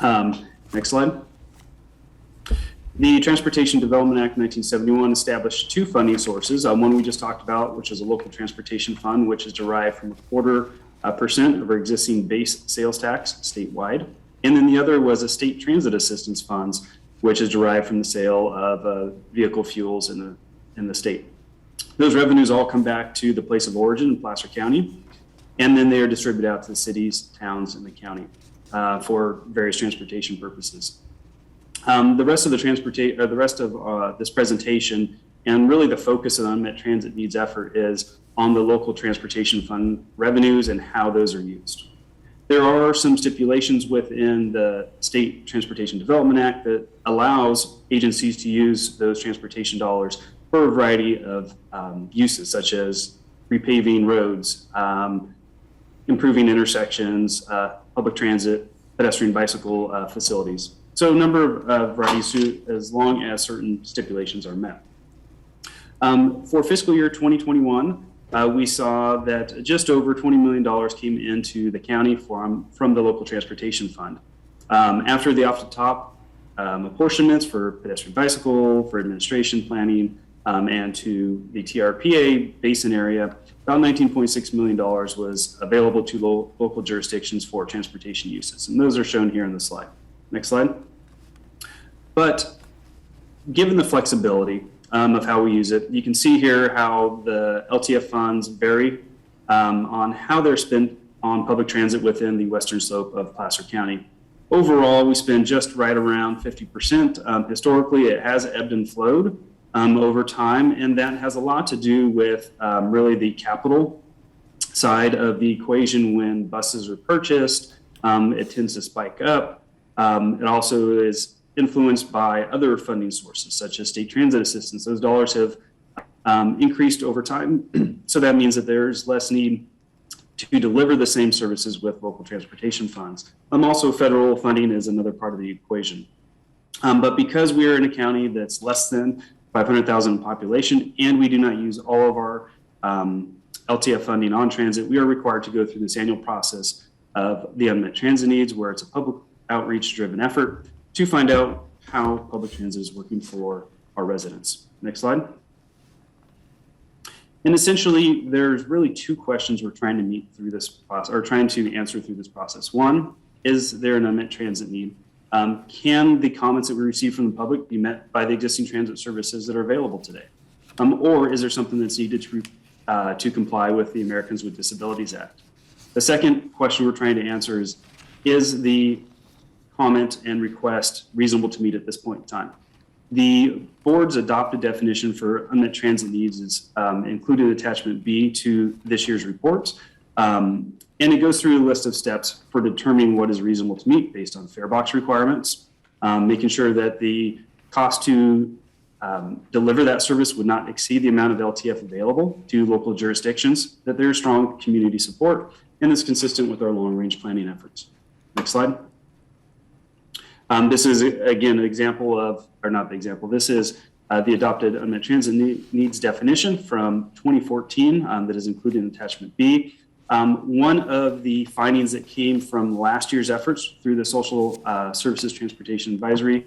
Speaker 10: Next slide. The Transportation Development Act 1971 established two funding sources. One we just talked about, which is a local transportation fund, which is derived from 0.25% of our existing base sales tax statewide. And then the other was a state transit assistance funds, which is derived from the sale of vehicle fuels in the state. Those revenues all come back to the place of origin in Placer County, and then they are distributed out to the cities, towns, and the county for various transportation purposes. The rest of this presentation, and really the focus of the unmet transit needs effort, is on the local transportation fund revenues and how those are used. There are some stipulations within the State Transportation Development Act that allows agencies to use those transportation dollars for a variety of uses, such as repaving roads, improving intersections, public transit, pedestrian bicycle facilities. So a number of varieties, as long as certain stipulations are met. For fiscal year 2021, we saw that just over $20 million came into the county from the local transportation fund. After the off-the-top apportionments for pedestrian bicycle, for administration planning, and to the TRPA basin area, about $19.6 million was available to local jurisdictions for transportation uses. And those are shown here in the slide. Next slide. But given the flexibility of how we use it, you can see here how the LTF funds vary on how they're spent on public transit within the western slope of Placer County. Overall, we spend just right around 50%. Historically, it has ebbed and flowed over time, and that has a lot to do with really the capital side of the equation. When buses are purchased, it tends to spike up. It also is influenced by other funding sources, such as state transit assistance. Those dollars have increased over time. So that means that there's less need to deliver the same services with local transportation funds. Also, federal funding is another part of the equation. But because we are in a county that's less than 500,000 in population, and we do not use all of our LTF funding on transit, we are required to go through this annual process of the unmet transit needs, where it's a public outreach driven effort to find out how public transit is working for our residents. Next slide. And essentially, there's really two questions we're trying to meet through this process, or trying to answer through this process. One, is there an unmet transit need? Can the comments that we receive from the public be met by the existing transit services that are available today? Or is there something that's needed to comply with the Americans with Disabilities Act? The second question we're trying to answer is the comment and request reasonable to meet at this point in time? The board's adopted definition for unmet transit needs is included in attachment B to this year's report. And it goes through a list of steps for determining what is reasonable to meet based on fare box requirements, making sure that the cost to deliver that service would not exceed the amount of LTF available to local jurisdictions, that there's strong community support, and is consistent with our long-range planning efforts. Next slide. This is, again, an example of, or not the example, this is the adopted unmet transit needs definition from 2014 that is included in attachment B. One of the findings that came from last year's efforts through the Social Services Transportation Advisory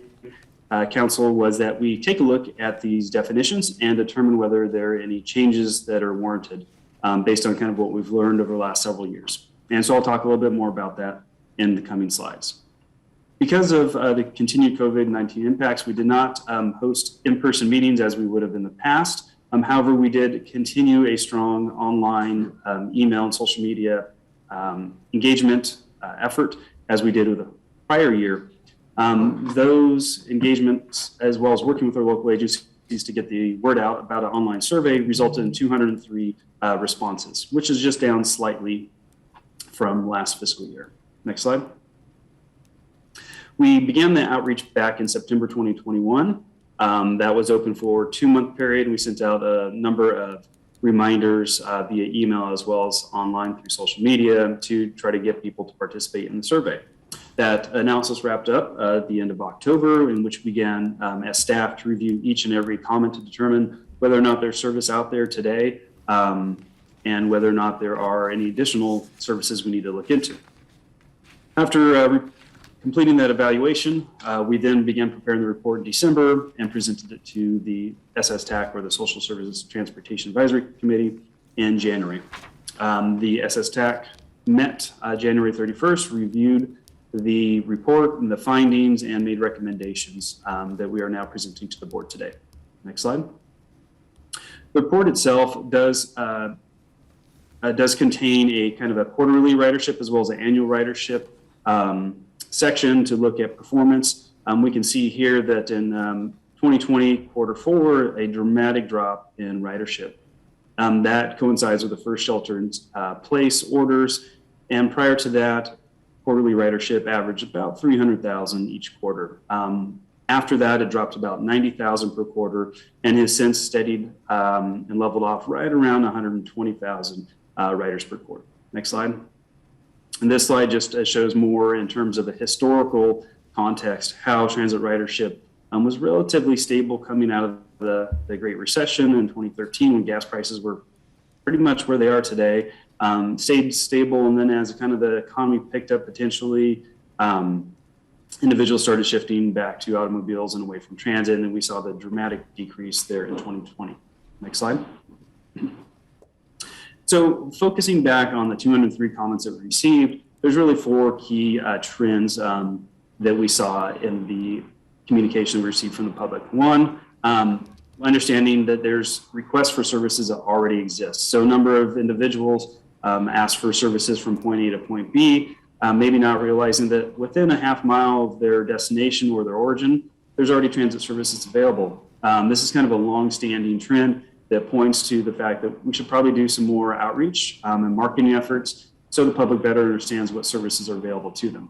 Speaker 10: Council was that we take a look at these definitions and determine whether there are any changes that are warranted based on kind of what we've learned over the last several years. And so I'll talk a little bit more about that in the coming slides. Because of the continued COVID-19 impacts, we did not host in-person meetings as we would have in the past. However, we did continue a strong online email and social media engagement effort as we did with the prior year. Those engagements, as well as working with our local agencies, to get the word out about an online survey resulted in 203 responses, which is just down slightly from last fiscal year. Next slide. We began the outreach back in September 2021. That was open for a 2-month period. We sent out a number of reminders via email as well as online through social media to try to get people to participate in the survey. That analysis wrapped up at the end of October, in which we began as staff to review each and every comment to determine whether or not there's service out there today and whether or not there are any additional services we need to look into. After completing that evaluation, we then began preparing the report in December and presented it to the SSTAC, or the Social Services Transportation Advisory Committee, in January. The SSTAC met January 31st, reviewed the report and the findings, and made recommendations that we are now presenting to the board today. Next slide. The report itself does contain a kind of a quarterly ridership as well as an annual ridership section to look at performance. We can see here that in 2020 Q4, a dramatic drop in ridership. That coincides with the first shelter in place orders, and prior to that, quarterly ridership averaged about 300,000 each quarter. After that, it dropped about 90,000 per quarter and has since steadied and leveled off right around 120,000 riders per quarter. Next slide. And this slide just shows more in terms of a historical context, how transit ridership was relatively stable coming out of the Great Recession in 2013 when gas prices were pretty much where they are today. Stayed stable, and then as kind of the economy picked up potentially, individuals started shifting back to automobiles and away from transit, and then we saw the dramatic decrease there in 2020. Next slide. So focusing back on the 203 comments that we received, there's really 4 key trends that we saw in the communication we received from the public. One, understanding that there's requests for services that already exist. So a number of individuals ask for services from point A to point B, maybe not realizing that within a half mile of their destination or their origin, there's already transit services available. This is kind of a long-standing trend that points to the fact that we should probably do some more outreach and marketing efforts so the public better understands what services are available to them.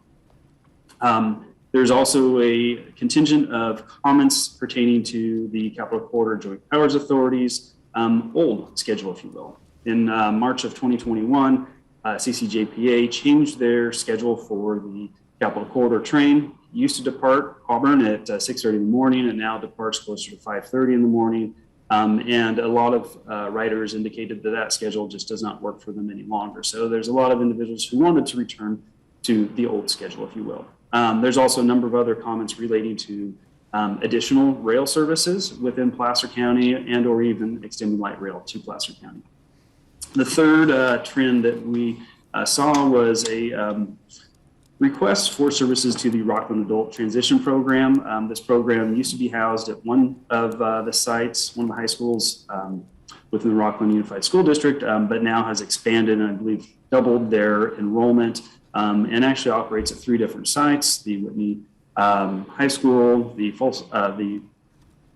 Speaker 10: There's also a contingent of comments pertaining to the Capital Corridor Joint Powers Authority's old schedule, if you will. In March of 2021, CCJPA changed their schedule for the Capital Corridor train. It used to depart Auburn at 6:30 in the morning, and now departs closer to 5:30 in the morning. And a lot of riders indicated that that schedule just does not work for them any longer. So there's a lot of individuals who wanted to return to the old schedule, if you will. There's also a number of other comments relating to additional rail services within Placer County and or even extending light rail to Placer County. The third trend that we saw was a request for services to the Rockland Adult Transition Program. This program used to be housed at one of the sites, one of the high schools within the Rockland Unified School District, but now has expanded and I believe doubled their enrollment and actually operates at 3 different sites: the Whitney High School, the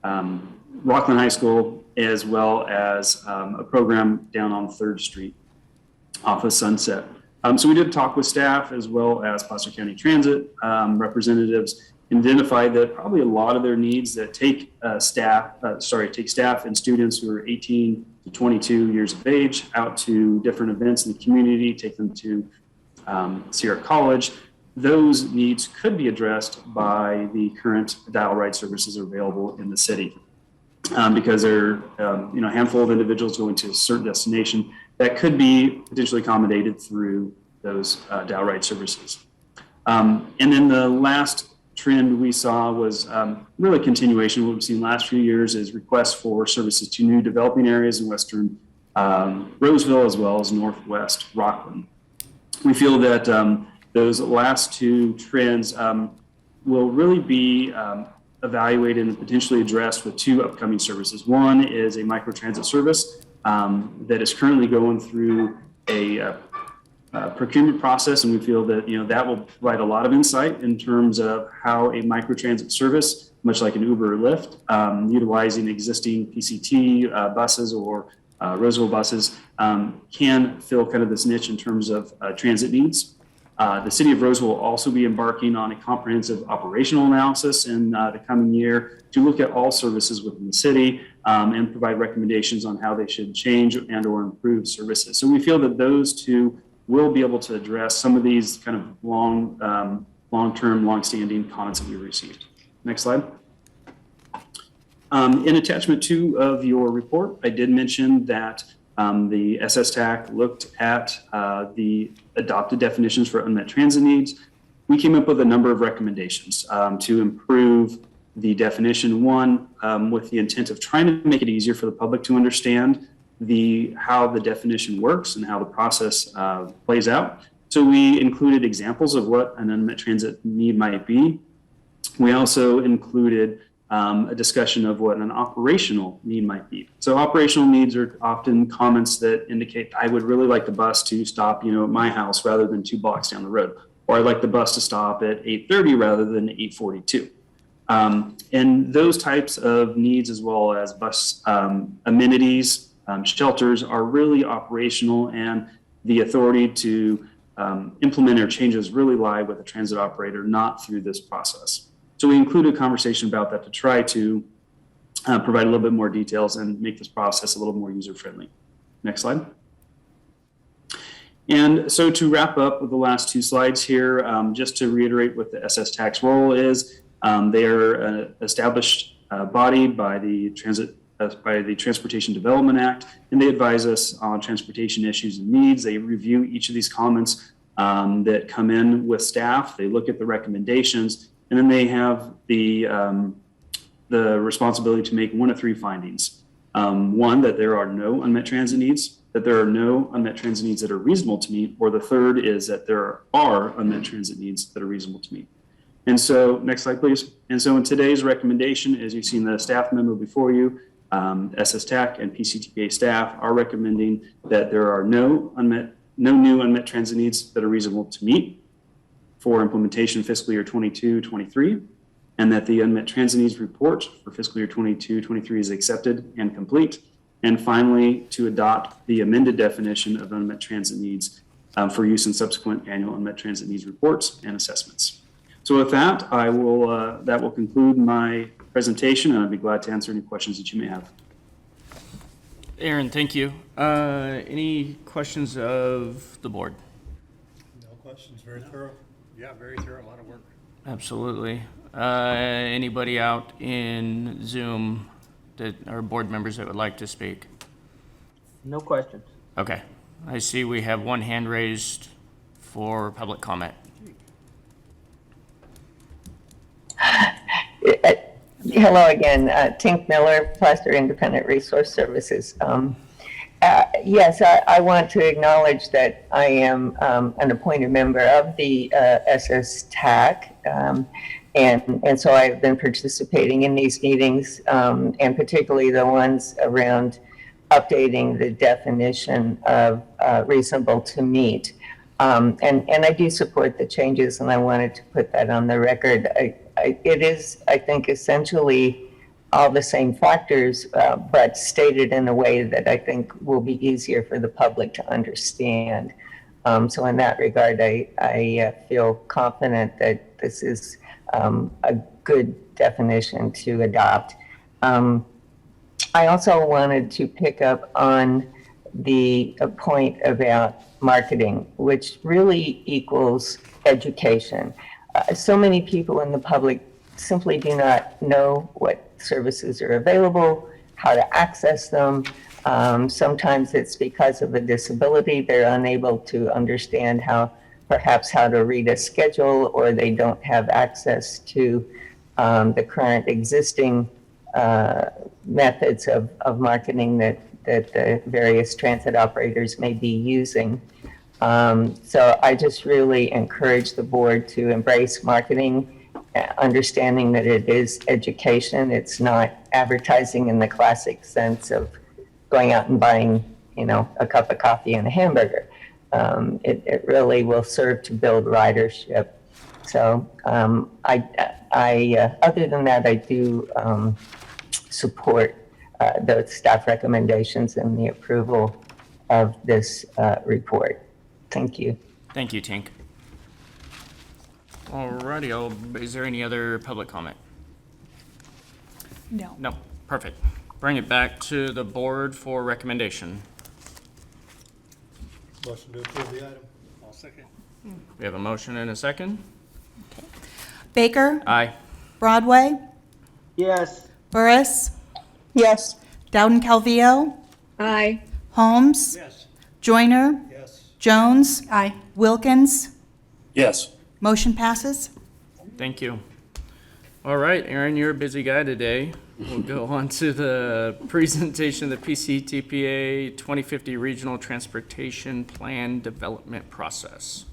Speaker 10: Rockland High School, as well as a program down on 3rd Street off of Sunset. So we did talk with staff as well as Placer County Transit representatives, identified that probably a lot of their needs that take staff and students who are 18 to 22 years of age out to different events in the community, take them to Sierra College. Those needs could be addressed by the current dial ride services available in the city. Because there are a handful of individuals going to a certain destination that could be potentially accommodated through those dial ride services. And then the last trend we saw was really a continuation of what we've seen last few years, is requests for services to new developing areas in western Roseville as well as northwest Rockland. We feel that those last 2 trends will really be evaluated and potentially addressed with 2 upcoming services. One is a microtransit service that is currently going through a procurement process, and we feel that that will provide a lot of insight in terms of how a microtransit service, much like an Uber or Lyft, utilizing existing PCT buses or Roseville buses, can fill kind of this niche in terms of transit needs. The City of Roseville will also be embarking on a comprehensive operational analysis in the coming year to look at all services within the city and provide recommendations on how they should change and or improve services. So we feel that those two will be able to address some of these kind of long-term, long-standing comments that we received. Next slide. In attachment 2 of your report, I did mention that the SSTAC looked at the adopted definitions for unmet transit needs. We came up with a number of recommendations to improve the definition. One, with the intent of trying to make it easier for the public to understand how the definition works and how the process plays out. So we included examples of what an unmet transit need might be. We also included a discussion of what an operational need might be. So operational needs are often comments that indicate, I would really like the bus to stop, at my house rather than 2 blocks down the road, or I'd like the bus to stop at 8:30 rather than 8:42. And those types of needs, as well as bus amenities, shelters, are really operational, and the authority to implement or changes really lie with the transit operator, not through this process. So we included a conversation about that to try to provide a little bit more details and make this process a little more user-friendly. Next slide. And so to wrap up with the last 2 slides here, just to reiterate what the SSTAC's role is, they are an established body by the Transportation Development Act, and they advise us on transportation issues and needs. They review each of these comments that come in with staff. They look at the recommendations, and then they have the responsibility to make 1 of 3 findings. 1, that there are no unmet transit needs, that there are no unmet transit needs that are reasonable to meet, or the third is that there are unmet transit needs that are reasonable to meet. And so, next slide, please. And so in today's recommendation, as you've seen the staff memo before you, SSTAC and Pctpa staff are recommending that there are no new unmet transit needs that are reasonable to meet for implementation fiscal year 22-23, and that the unmet transit needs report for fiscal year 22-23 is accepted and complete. And finally, to adopt the amended definition of unmet transit needs for use in subsequent annual unmet transit needs reports and assessments. So with that, that will conclude my presentation, and I'd be glad to answer any questions that you may have.
Speaker 1: Aaron, thank you. Any questions of the board?
Speaker 13: No questions, very thorough. Yeah, very thorough, a lot of work.
Speaker 1: Absolutely. Anybody out in Zoom that are board members that would like to speak?
Speaker 8: No questions.
Speaker 1: Okay. I see we have 1 hand raised for public comment.
Speaker 12: Hello again, Tink Miller, Plaster Independent Resource Services. Yes, I want to acknowledge that I am an appointed member of the SSTAC, and so I've been participating in these meetings, and particularly the ones around updating the definition of reasonable to meet. And I do support the changes, and I wanted to put that on the record. It is, I think, essentially all the same factors, but stated in a way that I think will be easier for the public to understand. So in that regard, I feel confident that this is a good definition to adopt. I also wanted to pick up on the point about marketing, which really equals education. So many people in the public simply do not know what services are available, how to access them. Sometimes it's because of a disability. They're unable to understand perhaps how to read a schedule, or they don't have access to the current existing methods of marketing that the various transit operators may be using. So I just really encourage the board to embrace marketing, understanding that it is education. It's not advertising in the classic sense of going out and buying, a cup of coffee and a hamburger. It really will serve to build ridership. So other than that, I do support the staff recommendations and the approval of this report. Thank you.
Speaker 1: Thank you, Tink. Alrighty, is there any other public comment?
Speaker 3: No.
Speaker 1: No, perfect. Bring it back to the board for recommendation.
Speaker 13: Motion to approve the item. I'll second.
Speaker 1: We have a motion and a second.
Speaker 3: Baker,
Speaker 1: Aye.
Speaker 3: Broadway,
Speaker 8: Yes.
Speaker 3: Burris,
Speaker 7: Yes.
Speaker 3: Dowden Calvillo,
Speaker 4: Aye.
Speaker 3: Holmes,
Speaker 13: Yes.
Speaker 3: Joyner,
Speaker 13: Yes.
Speaker 3: Jones,
Speaker 6: Aye.
Speaker 3: Wilkins.
Speaker 9: Yes.
Speaker 3: Motion passes.
Speaker 1: Thank you. All right, Aaron, you're a busy guy today. We'll go on to the presentation of the Pctpa 2050 Regional Transportation Plan Development Process.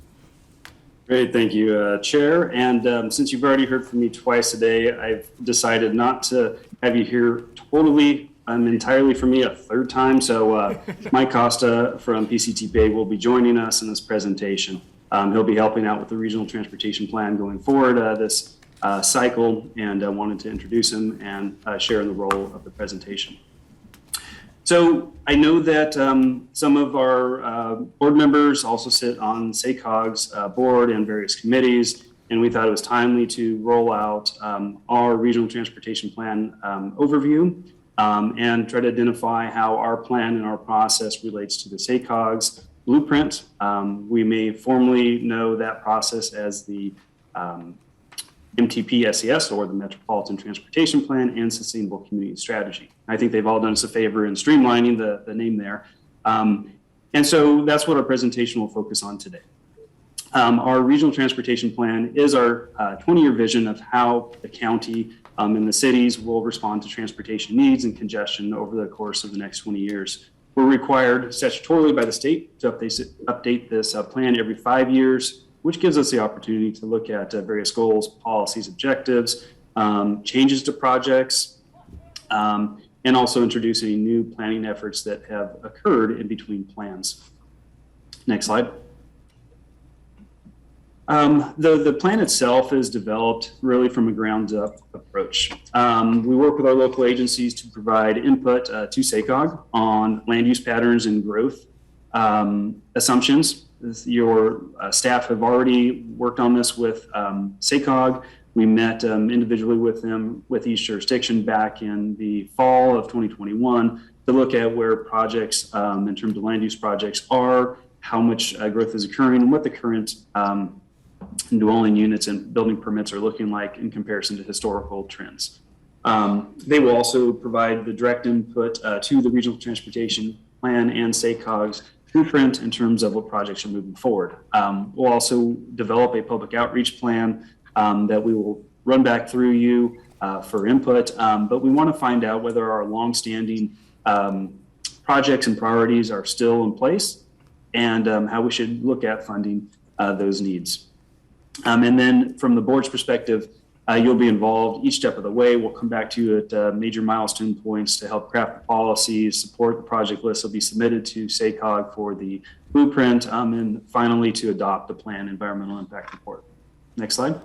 Speaker 10: Great, thank you, Chair. And since you've already heard from me twice today, I've decided not to have you hear entirely from me a third time. So Mike Costa from Pctpa will be joining us in this presentation. He'll be helping out with the Regional Transportation Plan going forward this cycle, and I wanted to introduce him and share in the role of the presentation. So I know that some of our board members also sit on SACOG's board and various committees, and we thought it was timely to roll out our Regional Transportation Plan overview and try to identify how our plan and our process relates to the SACOG's blueprint. We may formally know that process as the MTP SES, or the Metropolitan Transportation Plan and Sustainable Community Strategy. I think they've all done us a favor in streamlining the name there. And so that's what our presentation will focus on today. Our Regional Transportation Plan is our 20-year vision of how the county and the cities will respond to transportation needs and congestion over the course of the next 20 years. We're required statutorily by the state to update this plan every 5 years, which gives us the opportunity to look at various goals, policies, objectives, changes to projects, and also introduce any new planning efforts that have occurred in between plans. Next slide. The plan itself is developed really from a ground-up approach. We work with our local agencies to provide input to SACOG on land use patterns and growth assumptions. Your staff have already worked on this with SACOG. We met individually with them with each jurisdiction back in the fall of 2021 to look at where projects in terms of land use projects are, how much growth is occurring, and what the current dwelling units and building permits are looking like in comparison to historical trends. They will also provide the direct input to the Regional Transportation Plan and SACOG's blueprint in terms of what projects are moving forward. We'll also develop a public outreach plan that we will run back through you for input, but we want to find out whether our longstanding projects and priorities are still in place and how we should look at funding those needs. And then from the board's perspective, you'll be involved each step of the way. We'll come back to you at major milestone points to help craft the policies, support the project list that will be submitted to SACOG for the blueprint, and finally to adopt the plan environmental impact report. Next slide.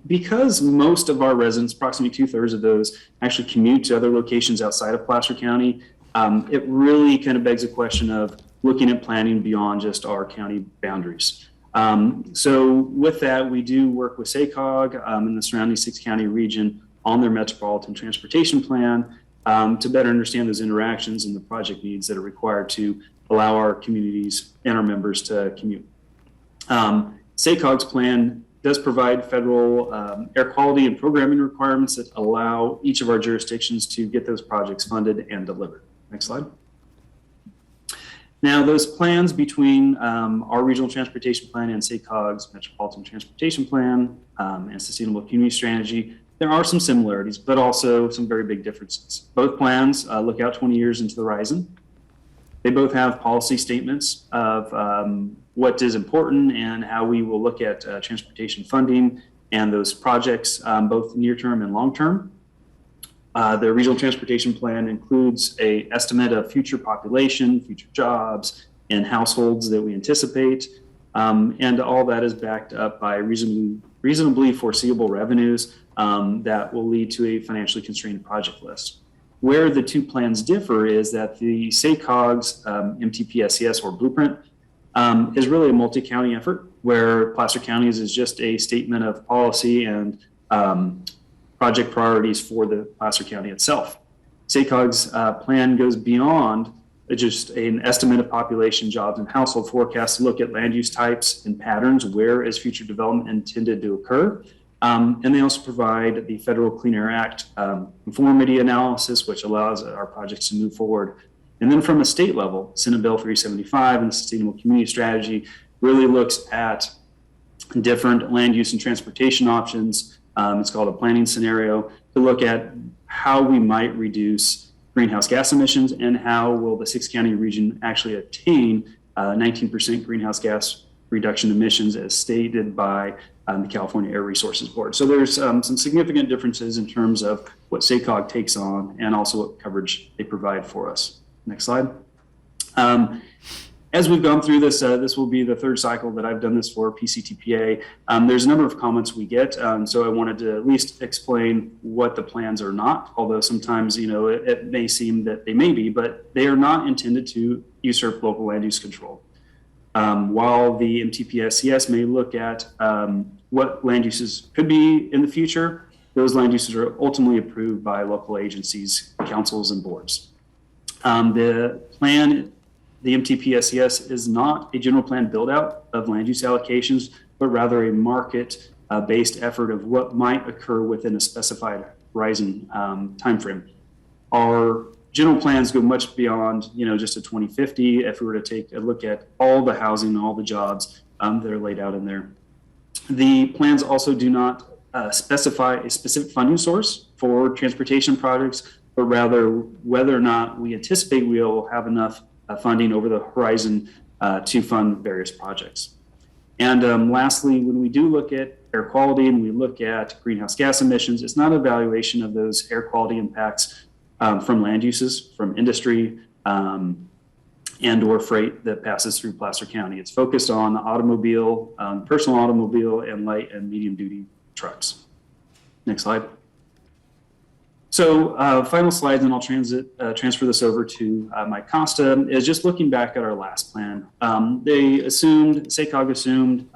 Speaker 10: Because most of our residents, approximately 2/3 of those, actually commute to other locations outside of Placer County, it really kind of begs a question of looking at planning beyond just our county boundaries. So with that, we do work with SACOG in the surrounding 6-county region on their Metropolitan Transportation Plan to better understand those interactions and the project needs that are required to allow our communities and our members to commute. SACOG's plan does provide federal air quality and programming requirements that allow each of our jurisdictions to get those projects funded and delivered. Next slide. Now, those plans between our Regional Transportation Plan and SACOG's Metropolitan Transportation Plan and Sustainable Community Strategy, there are some similarities, but also some very big differences. Both plans look out 20 years into the horizon. They both have policy statements of what is important and how we will look at transportation funding and those projects, both near-term and long-term. The Regional Transportation Plan includes an estimate of future population, future jobs, in households that we anticipate. And all that is backed up by reasonably foreseeable revenues that will lead to a financially constrained project list. Where the two plans differ is that the SACOG's MTP-SCS or blueprint is really a multi-county effort, where Placer County's is just a statement of policy and project priorities for the Placer County itself. SACOG's plan goes beyond just an estimate of population, jobs, and household forecasts to look at land use types and patterns. Where is future development intended to occur? And they also provide the Federal Clean Air Act conformity analysis, which allows our projects to move forward. And then from a state level, Senate Bill 375 and the Sustainable Community Strategy really looks at different land use and transportation options. It's called a planning scenario to look at how we might reduce greenhouse gas emissions and how will the 6-county region actually attain 19% greenhouse gas reduction emissions as stated by the California Air Resources Board. So there's some significant differences in terms of what SACOG takes on and also what coverage they provide for us. Next slide. As we've gone through this, this will be the third cycle that I've done this for Pctpa. There's a number of comments we get, so I wanted to at least explain what the plans are not, although sometimes, it may seem that they may be, but they are not intended to usurp local land use control. While the MTP-SCS may look at what land uses could be in the future, those land uses are ultimately approved by local agencies, councils, and boards. The plan, the MTP-SCS, is not a general plan build out of land use allocations, but rather a market based effort of what might occur within a specified horizon timeframe. Our general plans go much beyond, just a 2050. If we were to take a look at all the housing and all the jobs that are laid out in there. The plans also do not specify a specific funding source for transportation projects, but rather whether or not we anticipate we'll have enough funding over the horizon to fund various projects. And lastly, when we do look at air quality and we look at greenhouse gas emissions, it's not an evaluation of those air quality impacts from land uses, from industry, and or freight that passes through Placer County. It's focused on automobile, personal automobile, and light and medium duty trucks. Next slide. So final slides, and I'll transfer this over to Mike Costa, is just looking back at our last plan. SACOG assumed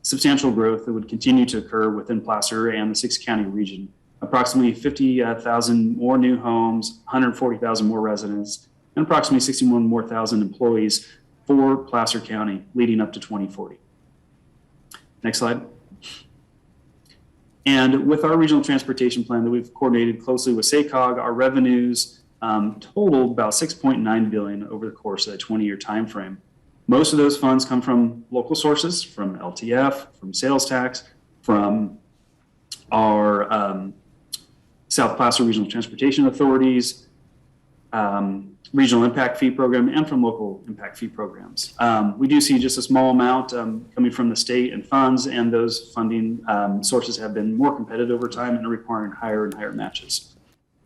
Speaker 10: substantial growth that would continue to occur within Placer and the 6-county region. Approximately 50,000 more new homes, 140,000 more residents, and approximately 61,000 more employees for Placer County leading up to 2040. Next slide. And with our regional transportation plan that we've coordinated closely with SACOG, our revenues totaled about $6.9 billion over the course of a 20-year timeframe. Most of those funds come from local sources, from LTF, from sales tax, from our South Placer Regional Transportation Authorities, Regional Impact Fee Program, and from local impact fee programs. We do see just a small amount coming from the state and funds, and those funding sources have been more competitive over time and are requiring higher and higher matches.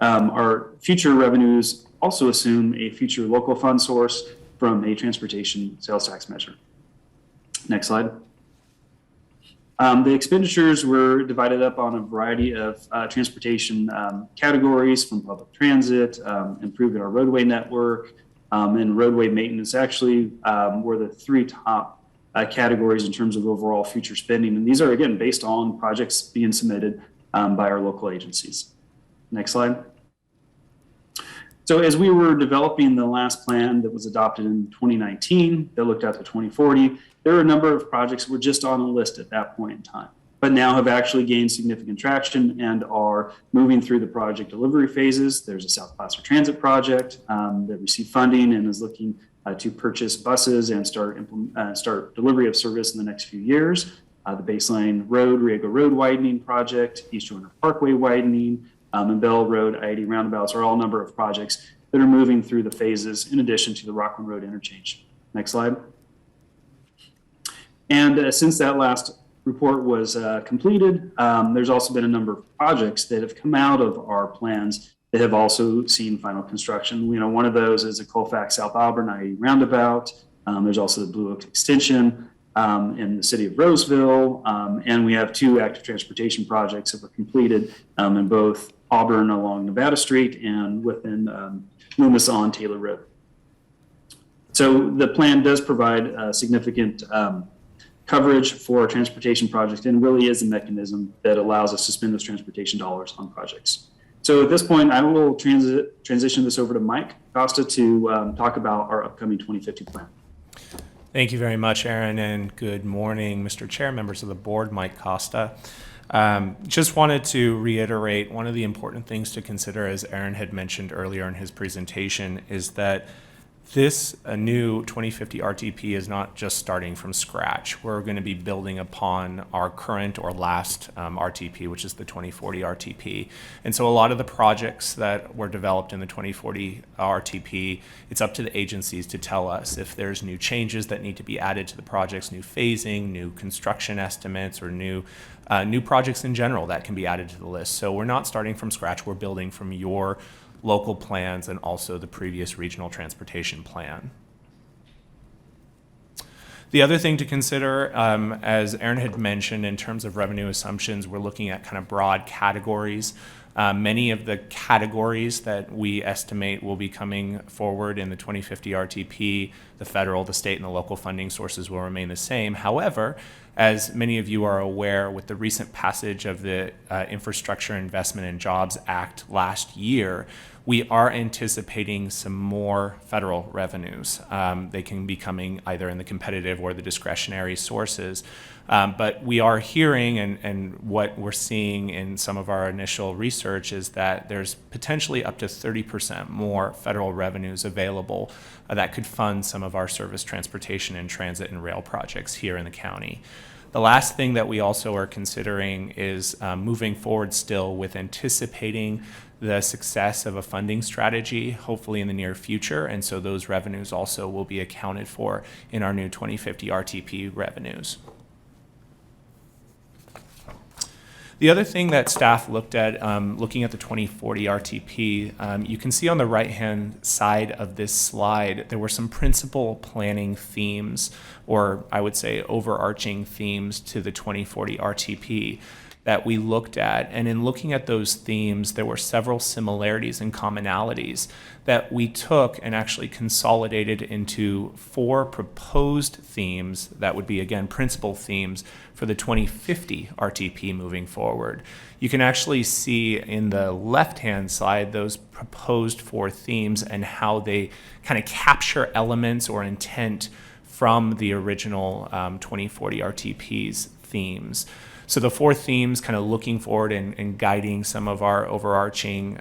Speaker 10: Our future revenues also assume a future local fund source from a transportation sales tax measure. Next slide. The expenditures were divided up on a variety of transportation categories, from public transit, improving our roadway network, and roadway maintenance actually were the three top categories in terms of overall future spending. And these are, again, based on projects being submitted by our local agencies. Next slide. So as we were developing the last plan that was adopted in 2019 that looked out to 2040, there were a number of projects that were just on a list at that point in time, but now have actually gained significant traction and are moving through the project delivery phases. There's a South Placer Transit project that received funding and is looking to purchase buses and start delivery of service in the next few years. The Baseline Road, Riego Road widening project, East Joiner Parkway widening, and Bell Road, I-80 roundabouts are all a number of projects that are moving through the phases in addition to the Rockland Road interchange. Next slide. And since that last report was completed, there's also been a number of projects that have come out of our plans that have also seen final construction. One of those is the Colfax South Auburn I-80 roundabout. There's also the Blue Oak Extension in the city of Roseville. And we have 2 active transportation projects that were completed in both Auburn along Nevada Street and within Loomis on Taylor Road. So the plan does provide significant coverage for transportation projects and really is a mechanism that allows us to spend those transportation dollars on projects. So at this point, I will transition this over to Mike Costa to talk about our upcoming 2050 plan.
Speaker 14: Thank you very much, Aaron, and good morning, Mr. Chair, members of the board. Mike Costa. Just wanted to reiterate one of the important things to consider, as Aaron had mentioned earlier in his presentation, is that this new 2050 RTP is not just starting from scratch. We're going to be building upon our current or last RTP, which is the 2040 RTP. And so a lot of the projects that were developed in the 2040 RTP, it's up to the agencies to tell us if there's new changes that need to be added to the projects, new phasing, new construction estimates, or new projects in general that can be added to the list. So we're not starting from scratch. We're building from your local plans and also the previous regional transportation plan. The other thing to consider, as Aaron had mentioned, in terms of revenue assumptions, we're looking at kind of broad categories. Many of the categories that we estimate will be coming forward in the 2050 RTP, the federal, the state, and the local funding sources will remain the same. However, as many of you are aware, with the recent passage of the Infrastructure Investment and Jobs Act last year, we are anticipating some more federal revenues. They can be coming either in the competitive or the discretionary sources. But we are hearing, and what we're seeing in some of our initial research is that there's potentially up to 30% more federal revenues available that could fund some of our service transportation and transit and rail projects here in the county. The last thing that we also are considering is moving forward still with anticipating the success of a funding strategy, hopefully in the near future, and so those revenues also will be accounted for in our new 2050 RTP revenues. The other thing that staff looked at, looking at the 2040 RTP, you can see on the right-hand side of this slide, there were some principal planning themes, or I would say overarching themes to the 2040 RTP that we looked at. And in looking at those themes, there were several similarities and commonalities that we took and actually consolidated into 4 proposed themes that would be, again, principal themes for the 2050 RTP moving forward. You can actually see in the left-hand side those proposed 4 themes and how they kind of capture elements or intent from the original 2040 RTP's themes. So the 4 themes kind of looking forward and guiding some of our overarching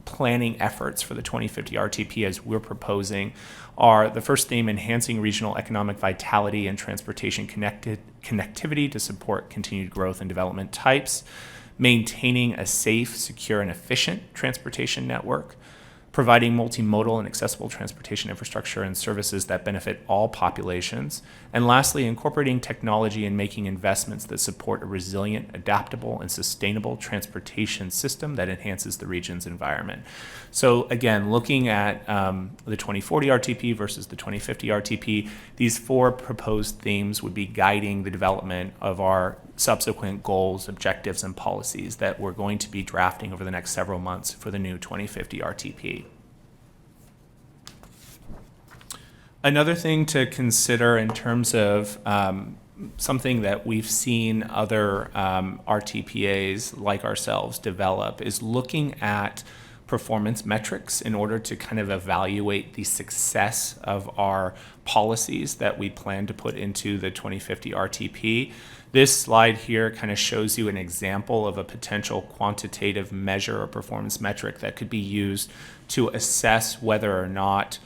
Speaker 14: planning efforts for the 2050 RTP as we're proposing are the first theme, enhancing regional economic vitality and transportation connectivity to support continued growth and development types, maintaining a safe, secure, and efficient transportation network, providing multimodal and accessible transportation infrastructure and services that benefit all populations, and lastly, incorporating technology and making investments that support a resilient, adaptable, and sustainable transportation system that enhances the region's environment. So again, looking at the 2040 RTP versus the 2050 RTP, these 4 proposed themes would be guiding the development of our subsequent goals, objectives, and policies that we're going to be drafting over the next several months for the new 2050 RTP. Another thing to consider in terms of something that we've seen other RTPAs like ourselves develop is looking at performance metrics in order to kind of evaluate the success of our policies that we plan to put into the 2050 RTP. This slide here kind of shows you an example of a potential quantitative measure or performance metric that could be used to assess whether or not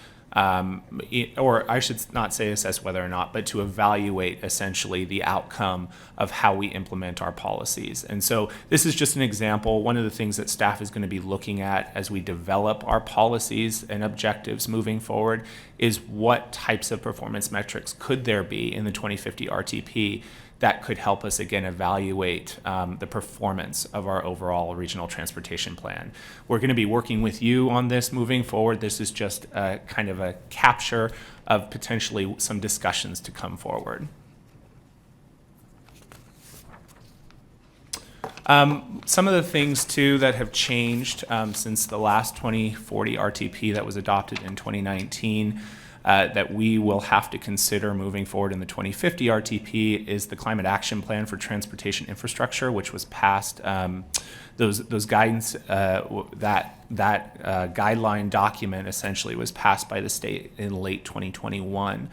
Speaker 14: or I should not say assess whether or not, but to evaluate essentially the outcome of how we implement our policies. And so this is just an example. One of the things that staff is going to be looking at as we develop our policies and objectives moving forward is what types of performance metrics could there be in the 2050 RTP that could help us again evaluate the performance of our overall regional transportation plan. We're going to be working with you on this moving forward. This is just kind of a capture of potentially some discussions to come forward. Some of the things too that have changed since the last 2040 RTP that was adopted in 2019 that we will have to consider moving forward in the 2050 RTP is the Climate Action Plan for Transportation Infrastructure, which was passed. Those guidance that guideline document essentially was passed by the state in late 2021.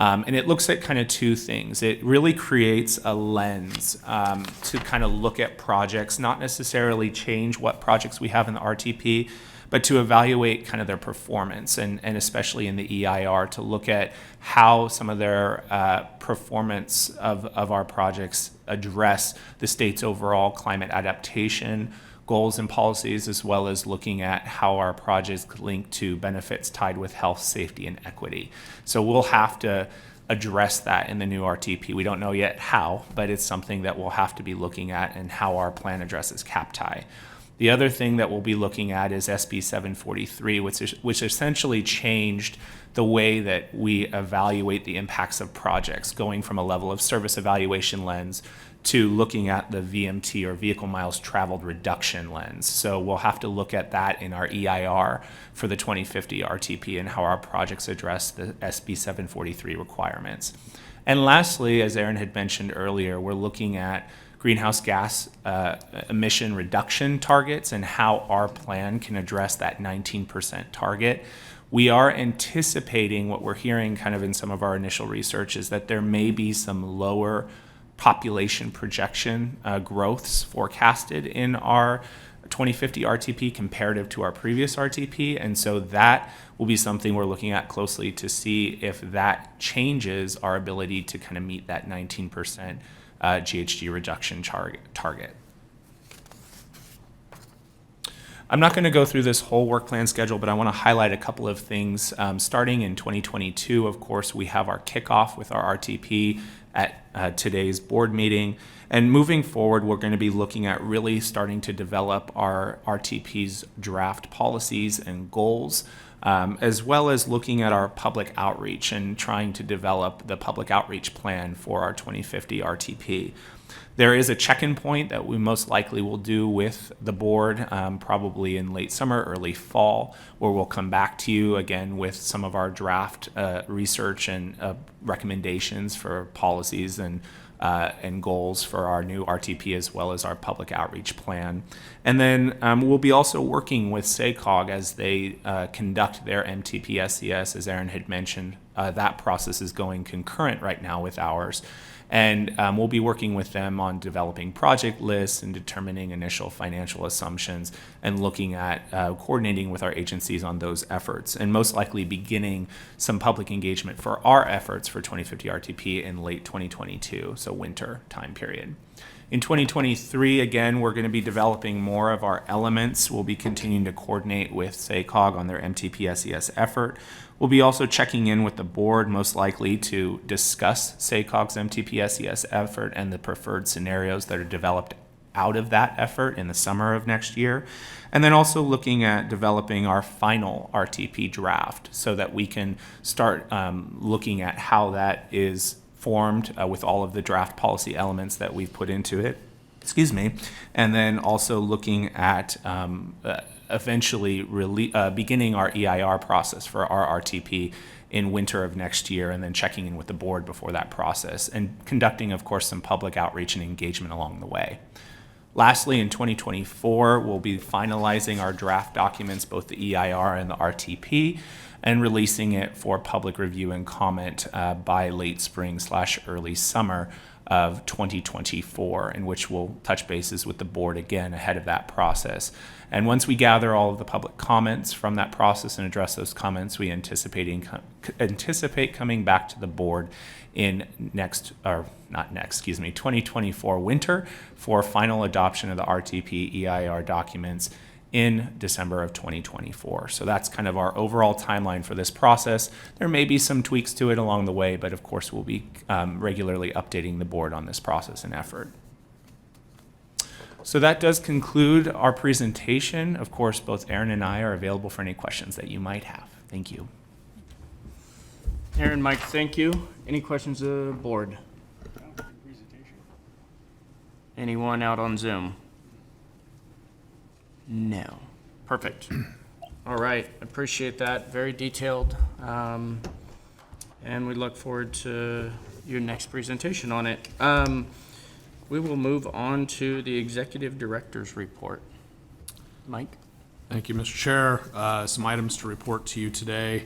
Speaker 14: And it looks at kind of two things. It really creates a lens to kind of look at projects, not necessarily change what projects we have in the RTP, but to evaluate kind of their performance, and especially in the EIR, to look at how some of their performance of our projects address the state's overall climate adaptation goals and policies, as well as looking at how our projects link to benefits tied with health, safety, and equity. So we'll have to address that in the new RTP. We don't know yet how, but it's something that we'll have to be looking at, and how our plan addresses CAPTI. The other thing that we'll be looking at is SB 743, which essentially changed the way that we evaluate the impacts of projects, going from a level of service evaluation lens to looking at the VMT, or vehicle miles traveled reduction lens. So we'll have to look at that in our EIR for the 2050 RTP, and how our projects address the SB 743 requirements. And lastly, as Aaron had mentioned earlier, we're looking at greenhouse gas emission reduction targets, and how our plan can address that 19% target. We are anticipating, what we're hearing kind of in some of our initial research, is that there may be some lower population projection growths forecasted in our 2050 RTP comparative to our previous RTP. And so that will be something we're looking at closely to see if that changes our ability to kind of meet that 19% GHG reduction target. I'm not going to go through this whole work plan schedule, but I want to highlight a couple of things. Starting in 2022, of course, we have our kickoff with our RTP at today's board meeting. And moving forward, we're going to be looking at really starting to develop our RTP's draft policies and goals, as well as looking at our public outreach and trying to develop the public outreach plan for our 2050 RTP. There is a check-in point that we most likely will do with the board, probably in late summer, early fall, where we'll come back to you again with some of our draft research and recommendations for policies and goals for our new RTP, as well as our public outreach plan. And then we'll be also working with SACOG as they conduct their MTP SES, as Aaron had mentioned. That process is going concurrent right now with ours. And we'll be working with them on developing project lists and determining initial financial assumptions, and looking at coordinating with our agencies on those efforts, and most likely beginning some public engagement for our efforts for 2050 RTP in late 2022, so winter time period. In 2023, again, we're going to be developing more of our elements. We'll be continuing to coordinate with SACOG on their MTP SES effort. We'll be also checking in with the board, most likely to discuss SACOG's MTP SES effort and the preferred scenarios that are developed out of that effort in the summer of next year. And then also looking at developing our final RTP draft, so that we can start looking at how that is formed with all of the draft policy elements that we've put into it. And then also looking at eventually beginning our EIR process for our RTP in winter of next year, and then checking in with the board before that process, and conducting, of course, some public outreach and engagement along the way. Lastly, in 2024, we'll be finalizing our draft documents, both the EIR and the RTP, and releasing it for public review and comment by late spring/early summer of 2024, in which we'll touch bases with the board again ahead of that process. And once we gather all of the public comments from that process and address those comments, we anticipate coming back to the board in 2024 winter for final adoption of the RTP EIR documents in December of 2024. So that's kind of our overall timeline for this process. There may be some tweaks to it along the way, but of course we'll be regularly updating the board on this process and effort. So that does conclude our presentation. Of course, both Aaron and I are available for any questions that you might have. Thank you.
Speaker 1: Aaron, Mike, thank you. Any questions of the board? Anyone out on Zoom? No. Perfect. All right. Appreciate that. Very detailed. And we look forward to your next presentation on it. We will move on to the executive director's report. Mike?
Speaker 5: Thank you, Mr. Chair. Some items to report to you today.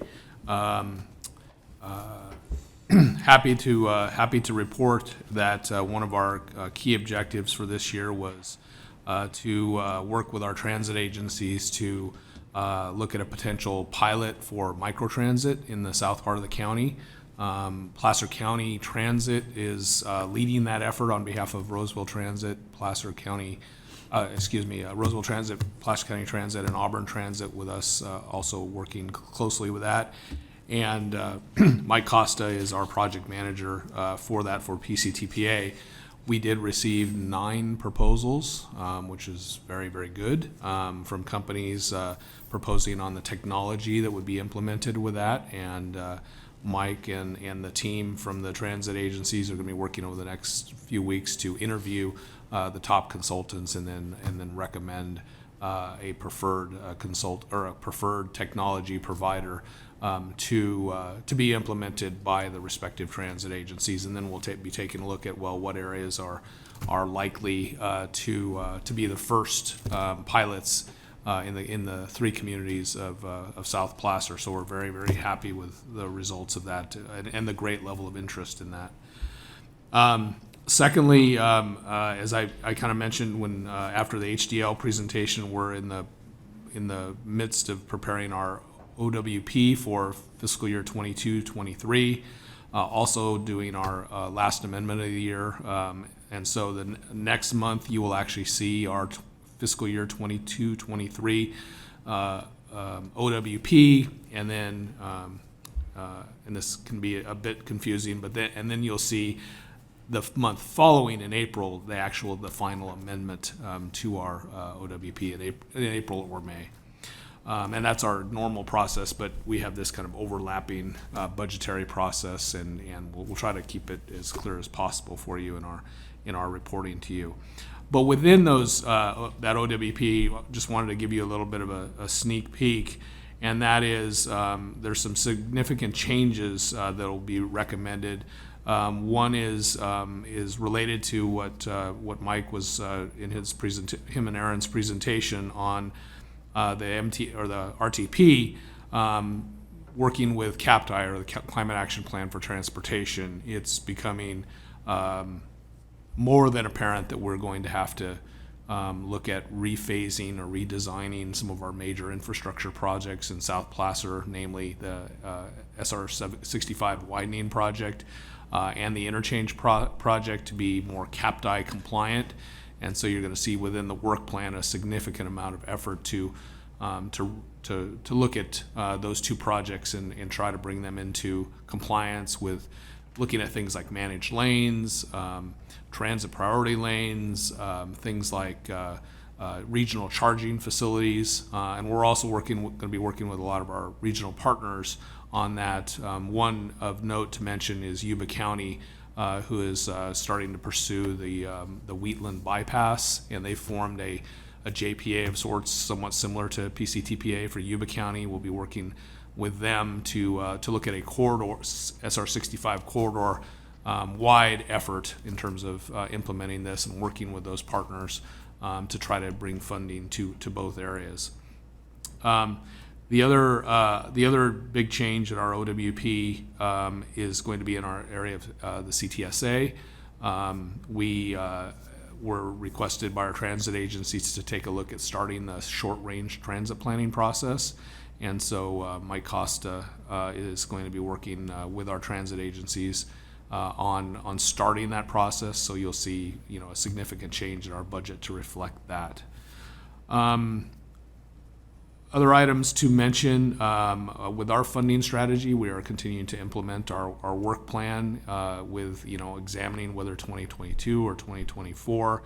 Speaker 5: Happy to report that one of our key objectives for this year was to work with our transit agencies to look at a potential pilot for microtransit in the south part of the county. Placer County Transit is leading that effort on behalf of Roseville Transit, Roseville Transit, Placer County Transit, and Auburn Transit, with us also working closely with that. And Mike Costa is our project manager for that for Pctpa. We did receive 9 proposals, which is very, very good, from companies proposing on the technology that would be implemented with that. And Mike and the team from the transit agencies are going to be working over the next few weeks to interview the top consultants and then recommend a preferred preferred technology provider to be implemented by the respective transit agencies. And then we'll be taking a look at, well, what areas are likely to be the first pilots in the 3 communities of South Placer. So we're very, very happy with the results of that and the great level of interest in that. Secondly, as I kind of mentioned when after the HDL presentation, we're in the midst of preparing our OWP for fiscal year 22-23, also doing our last amendment of the year. And so the next month you will actually see our fiscal year 22-23 OWP, and then and this can be a bit confusing, but then you'll see the month following in April the final amendment to our OWP in April or May. And that's our normal process, but we have this kind of overlapping budgetary process, and we'll try to keep it as clear as possible for you in our reporting to you. But within those that OWP, just wanted to give you a little bit of a sneak peek, and that is there's some significant changes that will be recommended. One is related to what Mike was in his him and Aaron's presentation on the MT or the RTP, working with CAPTI, or the Climate Action Plan for Transportation. It's becoming more than apparent that we're going to have to look at rephasing or redesigning some of our major infrastructure projects in South Placer, namely the SR 65 widening project and the interchange project, to be more CAPTI compliant. And so you're going to see within the work plan a significant amount of effort to look at those 2 projects and try to bring them into compliance with looking at things like managed lanes, transit priority lanes, things like regional charging facilities, and we're also going to be working with a lot of our regional partners on that. One of note to mention is Yuba County, who is starting to pursue the Wheatland bypass, and they formed a JPA of sorts, somewhat similar to Pctpa for Yuba County. We'll be working with them to look at a corridor, SR 65 corridor wide effort in terms of implementing this and working with those partners to try to bring funding to both areas. The other big change in our OWP is going to be in our area of the CTSA. We were requested by our transit agencies to take a look at starting the short-range transit planning process. And so Mike Costa is going to be working with our transit agencies on starting that process. So you'll see, a significant change in our budget to reflect that. Other items to mention, with our funding strategy, we are continuing to implement our work plan with, examining whether 2022 or 2024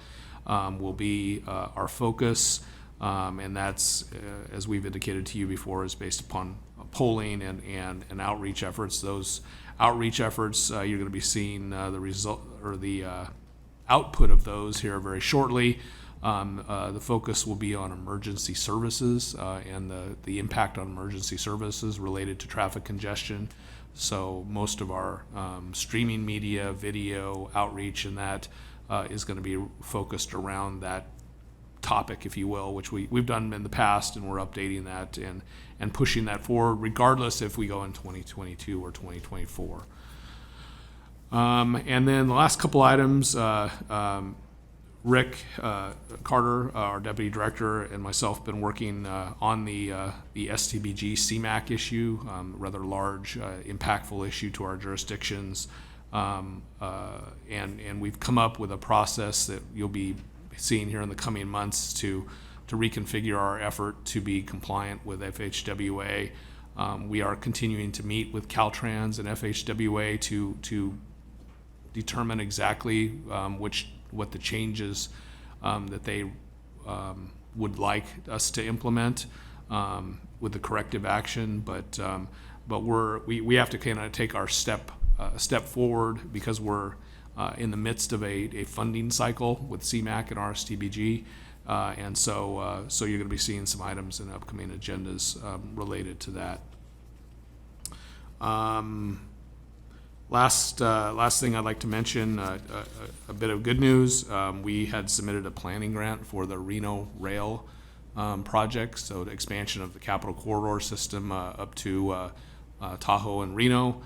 Speaker 5: will be our focus. And that's, as we've indicated to you before, is based upon polling and outreach efforts. Those outreach efforts, you're going to be seeing the result or the output of those here very shortly. The focus will be on emergency services and the impact on emergency services related to traffic congestion. So most of our streaming media, video, outreach, and that is going to be focused around that topic, if you will, which we've done in the past, and we're updating that and pushing that forward, regardless if we go in 2022 or 2024. And then the last couple items, Rick Carter, our deputy director, and myself have been working on the STBG CMAQ issue, rather large, impactful issue to our jurisdictions. And we've come up with a process that you'll be seeing here in the coming months to reconfigure our effort to be compliant with FHWA. We are continuing to meet with Caltrans and FHWA to determine exactly what the changes that they would like us to implement with the corrective action, but we have to kind of take our step forward because we're in the midst of a funding cycle with CMAQ and RSTBG, and so you're going to be seeing some items in upcoming agendas related to that. Last thing I'd like to mention, a bit of good news. We had submitted a planning grant for the Reno Rail project, so the expansion of the Capital Corridor system up to Tahoe and Reno.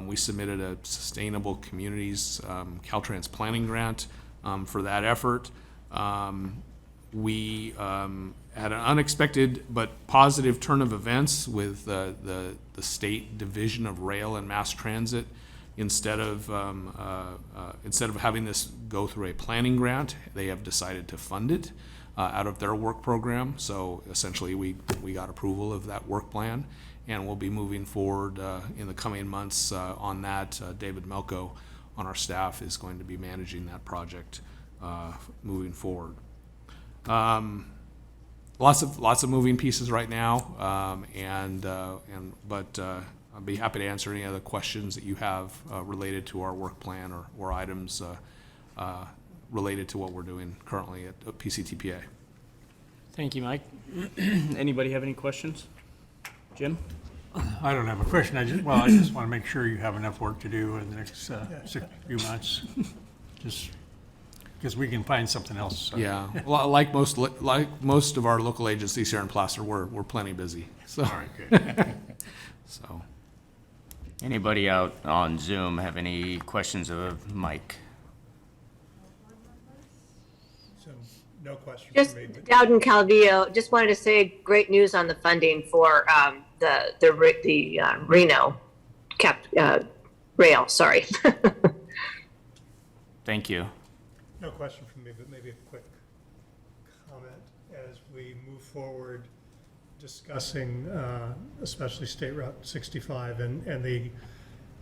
Speaker 5: We submitted a Sustainable Communities Caltrans planning grant for that effort. We had an unexpected but positive turn of events with the State Division of Rail and Mass Transit. Instead of having this go through a planning grant, they have decided to fund it out of their work program. So essentially, we got approval of that work plan, and we'll be moving forward in the coming months on that. David Melko on our staff is going to be managing that project moving forward. Lots of moving pieces right now, but I'll be happy to answer any other questions that you have related to our work plan or items related to what we're doing currently at PCTPA.
Speaker 1: Thank you, Mike. Anybody have any questions? Jim?
Speaker 13: I don't have a question. I just want to make sure you have enough work to do in the next few months. Just because we can find something else. So.
Speaker 5: Yeah, well, like most of our local agencies here in Placer, we're plenty busy. So.
Speaker 13: All right, good.
Speaker 1: So, anybody out on Zoom have any questions of Mike?
Speaker 2: So, no questions
Speaker 4: Just
Speaker 2: for me. But
Speaker 4: Dowden Calvillo, just wanted to say great news on the funding for the Reno rail. Sorry.
Speaker 1: Thank you.
Speaker 2: no question from me, but maybe a quick comment as we move forward discussing, especially State Route 65 and the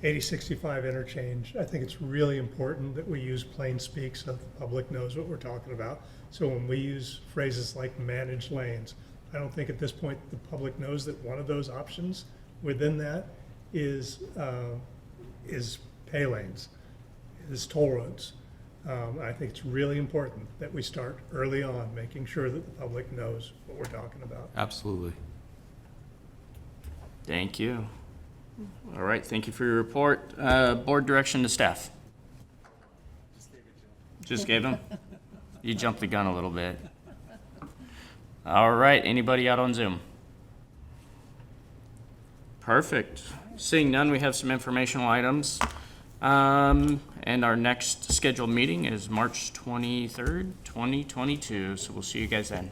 Speaker 2: 8065 interchange. I think it's really important that we use plain speak so the public knows what we're talking about. So when we use phrases like managed lanes, I don't think at this point the public knows that one of those options within that is pay lanes, is toll roads. I think it's really important that we start early on, making sure that the public knows what we're talking about.
Speaker 5: Absolutely.
Speaker 1: Thank you. All right, thank you for your report. Board direction to staff. Just gave him? You jumped the gun a little bit. All right, anybody out on Zoom? Perfect. Seeing none, we have some informational items. And our next scheduled meeting is March 23rd, 2022. So we'll see you guys then.